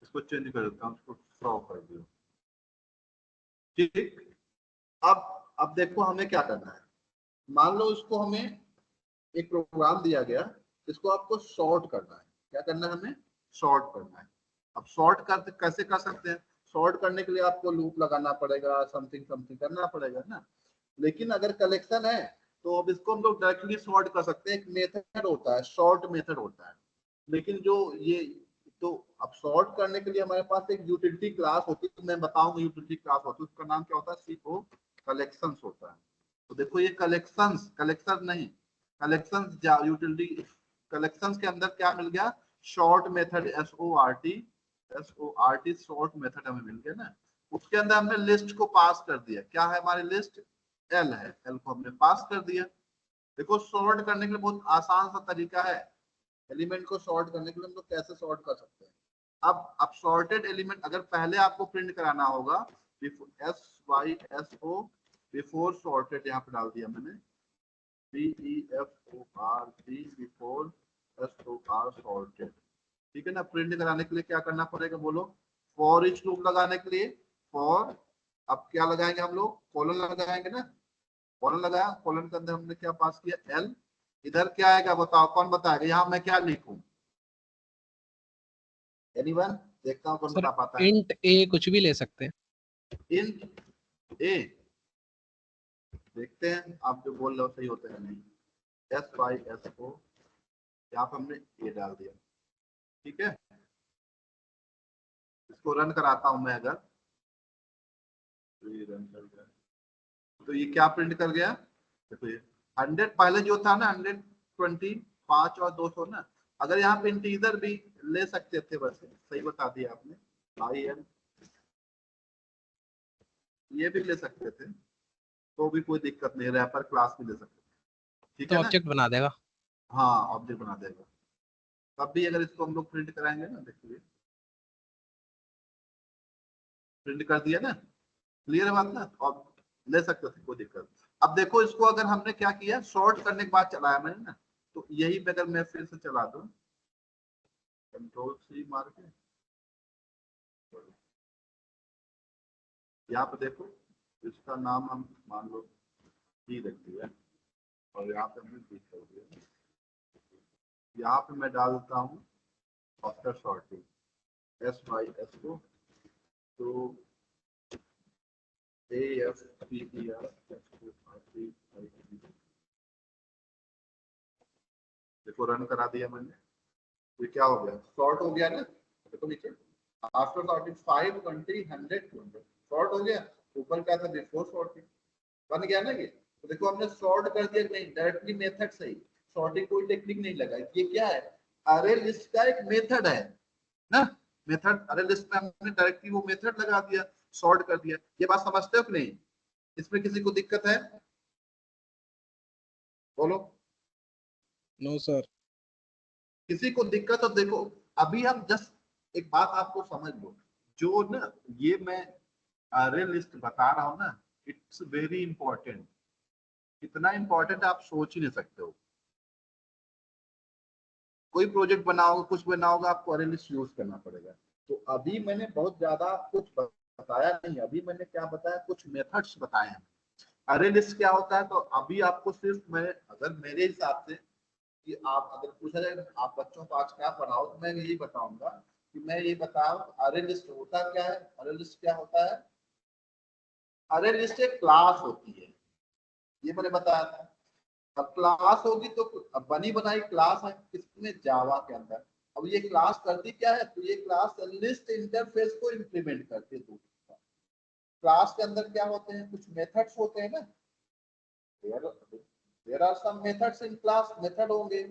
इसको चेंज कर देता हूँ, इसको 100 कर दिया। ठीक, अब देखो हमें क्या करना है। मान लो इसको हमें एक प्रोग्राम दिया गया, इसको आपको सॉर्ट करना है। क्या करना है हमें? सॉर्ट करना है। अब सॉर्ट कर कैसे कर सकते हैं? सॉर्ट करने के लिए आपको लूप लगाना पड़ेगा, समथिंग समथिंग करना पड़ेगा ना। लेकिन अगर कलेक्शन है तो अब इसको हम लोग डायरेक्टली सॉर्ट कर सकते हैं। एक मेथड होता है, सॉर्ट मेथड होता है। लेकिन जो ये तो अब सॉर्ट करने के लिए हमारे पास एक यूटिलिटी क्लास होती है, तो मैं बताऊंगा यूटिलिटी क्लास होती है, उसका नाम क्या होता है? CO कलेक्शंस होता है। तो देखो ये कलेक्शंस, कलेक्शन नहीं, कलेक्शंस यूटिलिटी कलेक्शंस के अंदर क्या मिल गया? Short method, SORT short method हमें मिल गया ना। उसके अंदर हमने लिस्ट को पास कर दिया। क्या है हमारी लिस्ट? L है, L को हमने पास कर दिया। देखो सॉर्ट करने के लिए बहुत आसान सा तरीका है। एलिमेंट को सॉर्ट करने के लिए हम लोग कैसे सॉर्ट कर सकते हैं? अब सॉर्टेड एलिमेंट अगर पहले आपको प्रिंट कराना होगा, SYSO बिफोर सॉर्टेड, यहाँ पे डाल दिया मैंने BEFORT बिफोर SOR सॉर्टेड। ठीक है ना। प्रिंट कराने के लिए क्या करना पड़ेगा बोलो? फॉर ईच लूप लगाने के लिए फॉर, अब क्या लगाएंगे हम लोग? कॉलन लगाएंगे ना। कॉलन लगाया, कॉलन के अंदर हमने क्या पास किया? L। इधर क्या आएगा बताओ, कौन बताएगा? यहाँ मैं क्या लिखूं? एनीवन? देखता हूँ कौन सर बता पाता है। इंट ए कुछ भी ले सकते हैं। इंट ए, देखते हैं आप जो बोल रहे हो सही होता है नहीं। SYSO, यहाँ पे हमने ए डाल दिया। ठीक है, इसको रन कराता हूं मैं। अगर तो ये रन कर गया, तो ये क्या प्रिंट कर गया? देखो ये 100 पहले जो था ना, 120, 5 और 200 ना। अगर यहाँ पे इंटीजर भी ले सकते थे, वैसे सही बता दिया आपने। IN ये भी ले सकते थे, तो भी कोई दिक्कत नहीं, रैपर क्लास भी ले सकते थे। ठीक तो है ना। ऑब्जेक्ट बना देगा। हाँ ऑब्जेक्ट बना देगा। तब भी अगर इसको हम लोग प्रिंट कराएंगे ना, देखिए प्रिंट कर दिया ना। क्लियर है बात ना। अब ले सकते थे, कोई दिक्कत। अब देखो इसको अगर हमने क्या किया, शॉर्ट करने के बाद चलाया मैंने ना, तो यही पे अगर मैं फिर से चला दूं, Ctrl+C मार के, यहाँ पे देखो इसका नाम हम मान लो D रख दिया, और यहाँ पे हमने D कर दिया। यहाँ पे मैं डाल देता हूँ आफ्टर सॉर्टिंग SYSO, तो AFPER देखो रन करा दिया मैंने। ये क्या हो गया? शॉर्ट हो गया ना। देखो नीचे आफ्टर सॉर्टिंग 5, 20, 100, 200 शॉर्ट हो गया। ऊपर क्या था? Before sorting. बन गया ना ये। तो देखो हमने सॉर्ट कर दिया कि नहीं, डायरेक्टली मेथड से ही। सॉर्टिंग कोई टेक्निक नहीं लगा। ये क्या है? अरे लिस्ट का एक मेथड है ना। मेथड, अरे लिस्ट में हमने डायरेक्टली वो मेथड लगा दिया, सॉर्ट कर दिया। ये बात समझते हो कि नहीं? इसमें किसी को दिक्कत है? बोलो। No sir. किसी को दिक्कत? तो देखो अभी हम जस्ट एक बात आपको समझ लो, जो ना ये मैं अरे लिस्ट बता रहा हूं ना, इट्स वेरी इंपॉर्टेंट। इतना इंपॉर्टेंट आप सोच ही नहीं सकते हो। कोई प्रोजेक्ट बनाओगे, कुछ बनाओगे, आपको अरे लिस्ट यूज करना पड़ेगा। तो अभी मैंने बहुत ज्यादा कुछ बताया नहीं, अभी मैंने क्या बताया, कुछ मेथड्स बताए हैं। अरे लिस्ट क्या होता है, तो अभी आपको सिर्फ मैं, अगर मेरे हिसाब से कि आप अगर पूछा जाए आप बच्चों को आज क्या पढ़ाओ, तो मैं यही बताऊंगा कि मैं ये बताऊं अरे लिस्ट होता क्या है। अरे लिस्ट क्या होता है? अरे लिस्ट एक क्लास होती है, ये मैंने बताया था। अब क्लास होगी तो अब बनी बनाई क्लास है किसमें? जावा के अंदर। अब ये क्लास करती क्या है? तो ये क्लास लिस्ट इंटरफेस को इंप्लीमेंट करती है। क्लास के अंदर क्या होते हैं? कुछ मेथड्स होते हैं ना। There are some methods in class, method होंगे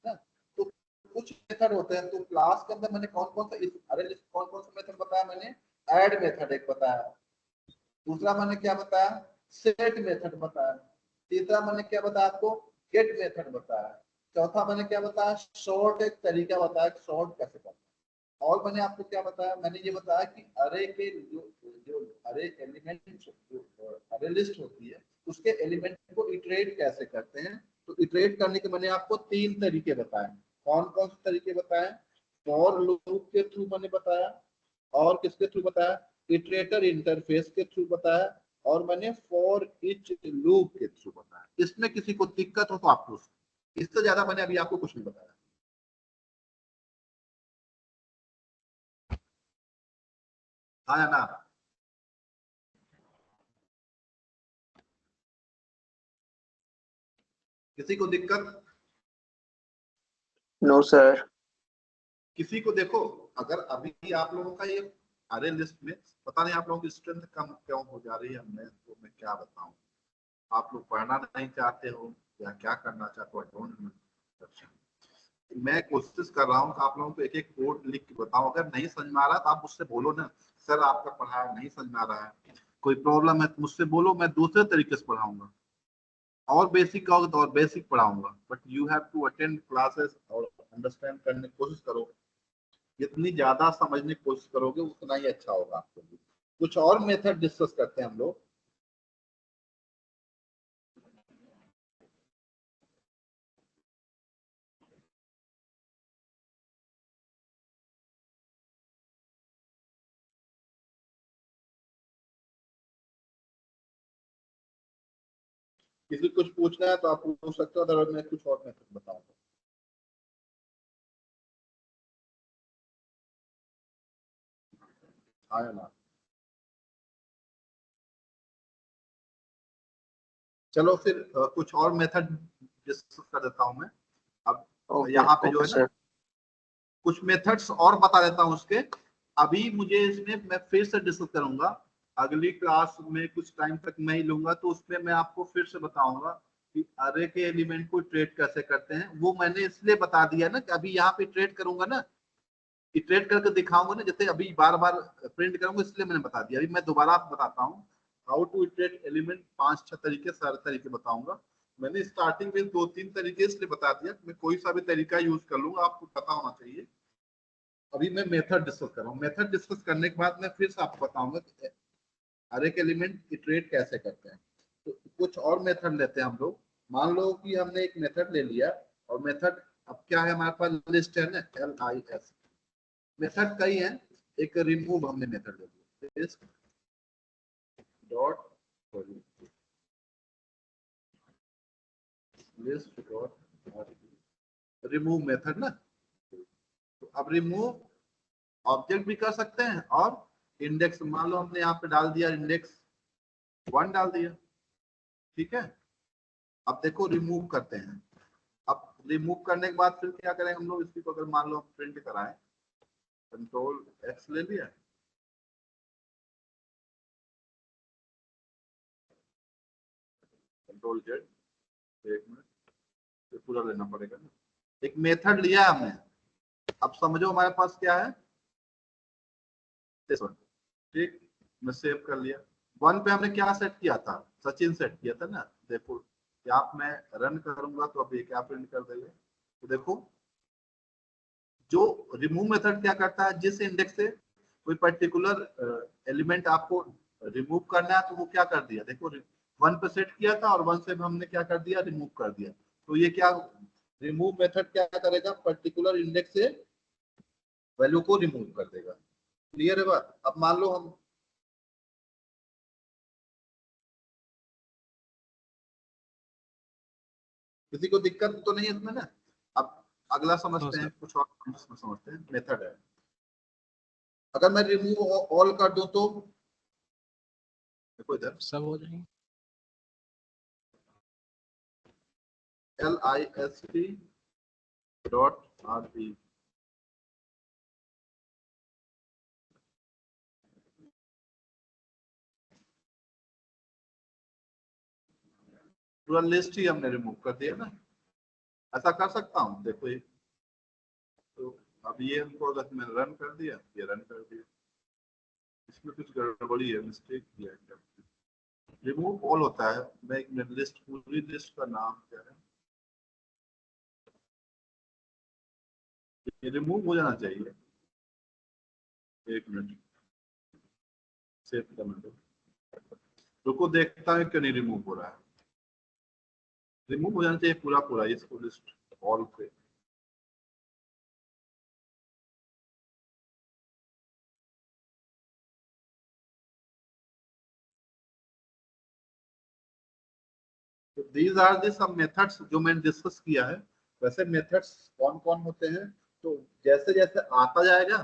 ना। तो कुछ मेथड होते हैं। तो क्लास के अंदर मैंने कौन कौन सा अरे लिस्ट कौन कौन सा मेथड बताया मैंने? ऐड मेथड एक बताया, दूसरा मैंने क्या बताया? सेट मेथड बताया, तीसरा मैंने क्या बताया आपको? गेट मेथड बताया, चौथा मैंने क्या बताया? सॉर्ट एक तरीका बताया, सॉर्ट कैसे करना है। और मैंने आपको क्या बताया? मैंने ये बताया कि अरे के जो अरे एलिमेंट, अरे लिस्ट होती है, उसके एलिमेंट को इटरेट कैसे करते हैं, तो इटरेट करने के मैंने आपको 3 तरीके बताए। कौन कौन से तरीके बताए? फॉर लूप के थ्रू मैंने बताया, और किसके थ्रू बताया? इटरेटर इंटरफेस के थ्रू बताया, और मैंने फॉर ईच लूप के थ्रू बताया। इसमें किसी को दिक्कत हो तो आप पूछ, इससे ज्यादा मैंने अभी आपको कुछ नहीं बताया। हाँ या ना? किसी को दिक्कत? No sir. किसी को देखो, अगर अभी आप लोगों का ये अरे लिस्ट में पता नहीं आप लोगों की स्ट्रेंथ कम क्यों हो जा रही है, मैं क्या बताऊं। आप लोग पढ़ना नहीं चाहते हो या क्या करना चाहते हो, डोंट नो। मैं कोशिश कर रहा हूँ कि आप लोगों को एक एक कोड लिख के बताऊं। अगर नहीं समझ में आ रहा तो आप मुझसे बोलो ना, सर आपका पढ़ाया नहीं समझ में आ रहा है, कोई प्रॉब्लम है तो मुझसे बोलो, मैं दूसरे तरीके से पढ़ाऊंगा। और बेसिक का होगा तो और बेसिक पढ़ाऊंगा, but you have to attend classes और अंडरस्टैंड करने की कोशिश करो। जितनी ज्यादा समझने की कोशिश करोगे उतना ही अच्छा होगा आपके लिए। कुछ और मेथड डिस्कस करते हैं हम लोग। किसी कुछ पूछना है तो आप पूछ सकते हो, अगर मैं कुछ और मेथड बताऊंगा। हाँ या ना? चलो फिर कुछ और मेथड डिस्कस कर देता हूं मैं। अब ओके यहाँ पे जो ओके है ना, सर। कुछ मेथड्स और बता देता हूँ उसके। अभी मुझे इसमें मैं फिर से डिस्कस करूंगा, अगली क्लास में कुछ टाइम तक मैं ही लूंगा, तो उसमें मैं आपको फिर से बताऊंगा कि अरे के एलिमेंट को ट्रेड कैसे करते हैं। वो मैंने इसलिए बता दिया ना कि अभी यहाँ पे ट्रेड करूंगा ना, इटरेट करके दिखाऊंगा ना, जैसे अभी बार बार प्रिंट करूंगा, इसलिए मैंने बता दिया। अभी मैं दोबारा आपको बताता हूँ हाउ टू इटरेट एलिमेंट। 5-6 तरीके, सारे तरीके बताऊंगा। मैंने स्टार्टिंग में 2-3 तरीके इसलिए बता दिया, मैं कोई सा भी तरीका यूज कर लूंगा, आपको पता होना चाहिए। अभी मैं मेथड डिस्कस कर रहा हूँ। मेथड डिस्कस करने के बाद मैं फिर से आपको बताऊंगा कि हर एक एलिमेंट इटरेट कैसे करते हैं। तो कुछ और मेथड लेते हैं हम लोग। मान लो कि हमने एक मेथड ले लिया, और मेथड अब क्या है हमारे पास, लिस्ट है ना, LIS। मेथड कई हैं, एक रिमूव हमने मेथड ले लिया, list dot list dot remove method ना। तो अब रिमूव ऑब्जेक्ट भी कर सकते हैं, और इंडेक्स मान लो हमने यहाँ पे डाल दिया, इंडेक्स 1 डाल दिया, ठीक है। अब देखो रिमूव करते हैं। अब रिमूव करने के बाद फिर क्या करेंगे हम लोग, इसकी को अगर मान लो हम प्रिंट कराएं, कंट्रोल X ले लिया, कंट्रोल Z, एक मिनट, ये पूरा लेना पड़ेगा ना। एक मेथड लिया हमने, अब समझो हमारे पास क्या है, ठीक। मैं सेव कर लिया। 1 पे हमने क्या सेट किया था, सचिन सेट किया था ना। देखो यहाँ मैं रन करूंगा तो अब ये क्या प्रिंट कर देगा, तो देखो जो रिमूव मेथड क्या करता है, जिस इंडेक्स से कोई पर्टिकुलर एलिमेंट आपको रिमूव करना है, तो वो क्या कर दिया, देखो 1 पे सेट किया था और 1 से हमने क्या कर दिया, रिमूव कर दिया। तो ये क्या, रिमूव मेथड क्या करेगा, पर्टिकुलर इंडेक्स से वैल्यू को रिमूव कर देगा। क्लियर है बात? अब मान लो हम, किसी को दिक्कत तो नहीं है इसमें ना? अब अगला नो समझते हैं, सर। कुछ और इसमें समझते हैं। मेथड है, अगर मैं रिमूव ऑल कर दूं तो देखो इधर सब हो जाएंगे। LIST डॉट RP, पूरा लिस्ट ही हमने रिमूव कर दिया ना। ऐसा कर सकता हूँ, देखो ये तो। अब ये हमको अगर मैंने रन कर दिया, ये रन कर दिया, इसमें कुछ गड़बड़ी है, मिस्टेक किया है। रिमूव ऑल होता है, मैं एक मिनट, लिस्ट, पूरी लिस्ट का नाम क्या है, ये रिमूव हो जाना चाहिए। एक मिनट, सेव करने दो, रुको देखता है क्यों नहीं रिमूव हो रहा है। रिमूव हो जाना चाहिए पूरा पूरा इसको लिस्ट ऑल पे। तो these are the some methods जो मैंने डिस्कस किया है। वैसे मेथड्स कौन कौन होते हैं, तो जैसे जैसे आता जाएगा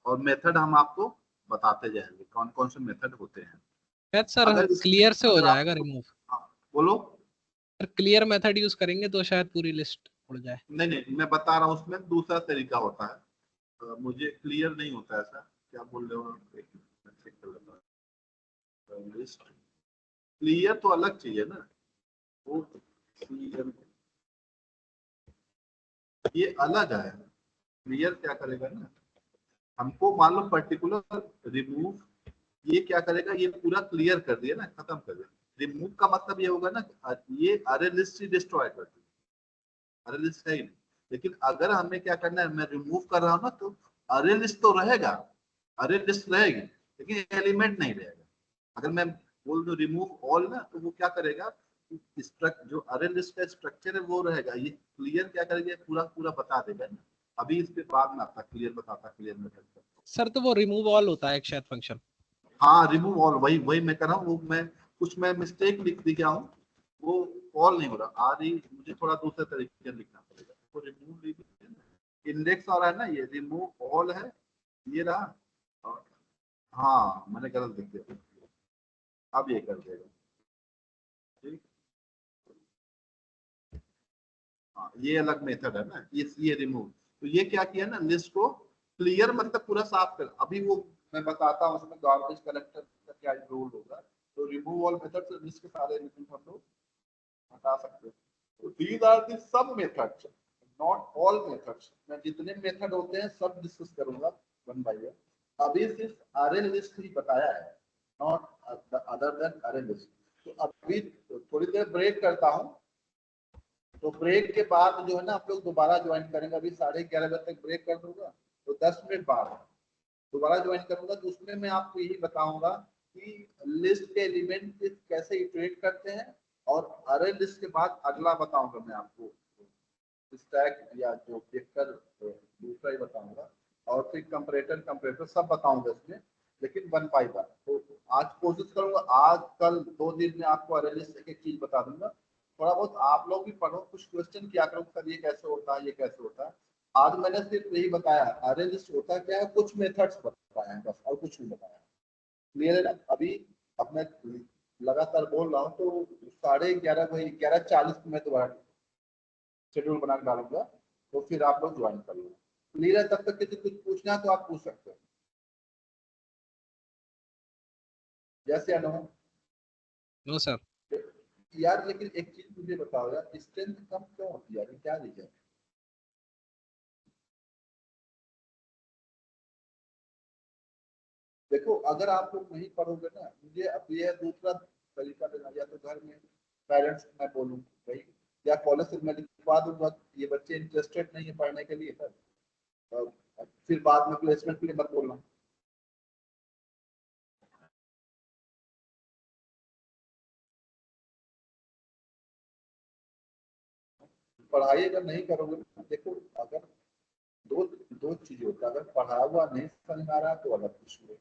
और मेथड हम आपको बताते जाएंगे कौन कौन से मेथड होते हैं। शायद सर अगर क्लियर से हो अगर जाएगा आपको- रिमूव। हाँ, बोलो। सर क्लियर मेथड यूज करेंगे तो शायद पूरी लिस्ट उड़ जाए। नहीं नहीं, मैं बता रहा हूँ उसमें दूसरा तरीका होता है। मुझे क्लियर नहीं होता ऐसा, क्या बोल रहे हो आप? एक मिनट, मैं चेक कर लेता हूँ। लिस्ट क्लियर तो अलग चीज है ना, वो क्लियर ये अलग है। क्लियर क्या करेगा ना, हमको मान लो पर्टिकुलर रिमूव, ये क्या करेगा, ये पूरा क्लियर कर दिया ना, खत्म कर दिया। रिमूव का मतलब ये होगा ना, ये अरे लिस्ट ही डिस्ट्रॉय कर दी, अरे लिस्ट है ही नहीं। लेकिन अगर हमें क्या करना है, मैं रिमूव कर रहा हूँ ना, तो अरे लिस्ट तो रहेगा, अरे लिस्ट रहेगी, लेकिन एलिमेंट नहीं रहेगा। अगर मैं बोल दूं रिमूव ऑल ना, तो वो क्या करेगा, जो अरे लिस्ट का स्ट्रक्चर है वो रहेगा। ये क्लियर क्या करेगा, पूरा पूरा बता देगा ना। अभी इसके बाद में आता क्लियर बताता, क्लियर मेथड। सर तो वो रिमूव ऑल होता है एक शायद फंक्शन। हाँ, रिमूव ऑल, वही वही मैं कर रहा हूँ। वो मैं कुछ मैं मिस्टेक लिख दिया हूँ, वो ऑल नहीं हो रहा। आ रही मुझे थोड़ा दूसरे तरीके से लिखना पड़ेगा। तो रिमूव इंडेक्स आ रहा है ना, ये रिमूव ऑल है, ये रहा। और हाँ, मैंने गलत लिख दिया, अब ये कर देगा। ठीक, हाँ, ये अलग मेथड है ना, ये रिमूव। तो ये क्या किया ना, लिस्ट को क्लियर मतलब पूरा साफ कर। अभी वो मैं बताता हूँ उसमें गार्बेज कलेक्टर का क्या रोल होगा। तो रिमूव ऑल मेथड से लिस्ट के सारे एलिमेंट हम लोग हटा सकते हैं। तो these are the sub methods, not all methods. मैं जितने मेथड होते हैं सब डिस्कस करूंगा वन बाय वन। अभी सिर्फ अरे लिस्ट ही बताया है, नॉट अदर देन अरे लिस्ट। तो अभी थोड़ी देर ब्रेक करता हूँ, तो ब्रेक के बाद जो है ना, आप लोग दोबारा ज्वाइन करेंगे। अभी 11:30 बजे तक ब्रेक कर दूंगा, तो 10 मिनट बाद दोबारा ज्वाइन करूंगा। तो उसमें मैं आपको यही बताऊंगा कि लिस्ट के एलिमेंट कैसे इटरेट करते हैं, और अरे लिस्ट के बाद अगला बताऊंगा मैं आपको स्टैक या जो वेक्टर, दूसरा ही बताऊंगा। और फिर कंपैरेटर सब बताऊंगा इसमें, लेकिन वन बाय वन। तो आज कोशिश करूंगा, आज कल 2 दिन में आपको अरे लिस्ट एक एक चीज बता दूंगा। थोड़ा बहुत आप लोग भी पढ़ो, कुछ क्वेश्चन किया करो, सर ये कैसे होता है, ये कैसे होता है। आज मैंने सिर्फ यही बताया अरे लिस्ट होता क्या है, कुछ मेथड्स बताए हैं बस, और कुछ नहीं बताया। क्लियर है ना? अभी अब मैं लगातार बोल रहा हूँ, तो 11:30 वही 11:40 में दोबारा शेड्यूल बना के डालूंगा, तो फिर आप लोग ज्वाइन कर लो। क्लियर है? तब तक किसी कुछ पूछना है तो आप पूछ सकते हो, जैसे नो। No sir. यार लेकिन एक चीज मुझे बताओ यार, स्ट्रेंथ कम क्यों होती है, क्या रीजन? देखो, अगर आप लोग नहीं पढ़ोगे ना, मुझे अब ये दूसरा तरीका देना, या तो घर में पेरेंट्स मैं बोलूँ भाई, या कॉलेज से मैं लिखवा दूंगा ये बच्चे इंटरेस्टेड नहीं है पढ़ने के लिए सर, फिर बाद में प्लेसमेंट के लिए मत बोलना। पढ़ाई अगर नहीं करोगे ना, देखो अगर दो दो चीजें होता है, अगर पढ़ा हुआ नहीं समझ में आ रहा तो अलग कुछ है,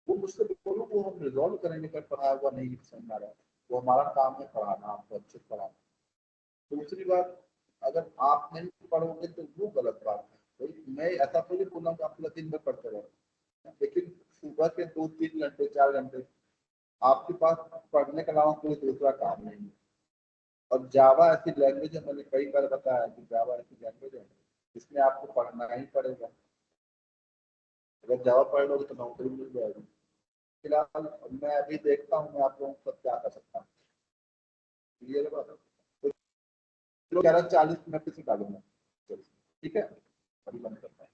वो मुझसे बोलो, वो हम रिजॉल्व करेंगे। अगर पढ़ा हुआ नहीं समझ में आ रहा, वो हमारा काम है पढ़ाना, आपको अच्छे से पढ़ाना। दूसरी बात, अगर आप नहीं पढ़ोगे तो वो गलत बात है। भाई मैं ऐसा थोड़ी बोल रहा हूँ आप पूरा दिन में पढ़ते रहो, लेकिन सुबह के 2-3 घंटे 4 घंटे आपके पास पढ़ने के अलावा कोई दूसरा काम नहीं है। और जावा ऐसी लैंग्वेज है, मैंने कई बार बताया कि जावा ऐसी लैंग्वेज है जिसमें आपको पढ़ना ही पड़ेगा। अगर जावा पढ़ लोगे तो नौकरी मिल जाएगी। फिलहाल मैं अभी देखता हूँ मैं आप लोगों को क्या कर सकता हूँ। क्लियर बात? तो 11:40 में फिर से डालूंगा। ठीक है, अभी बंद करता हूँ।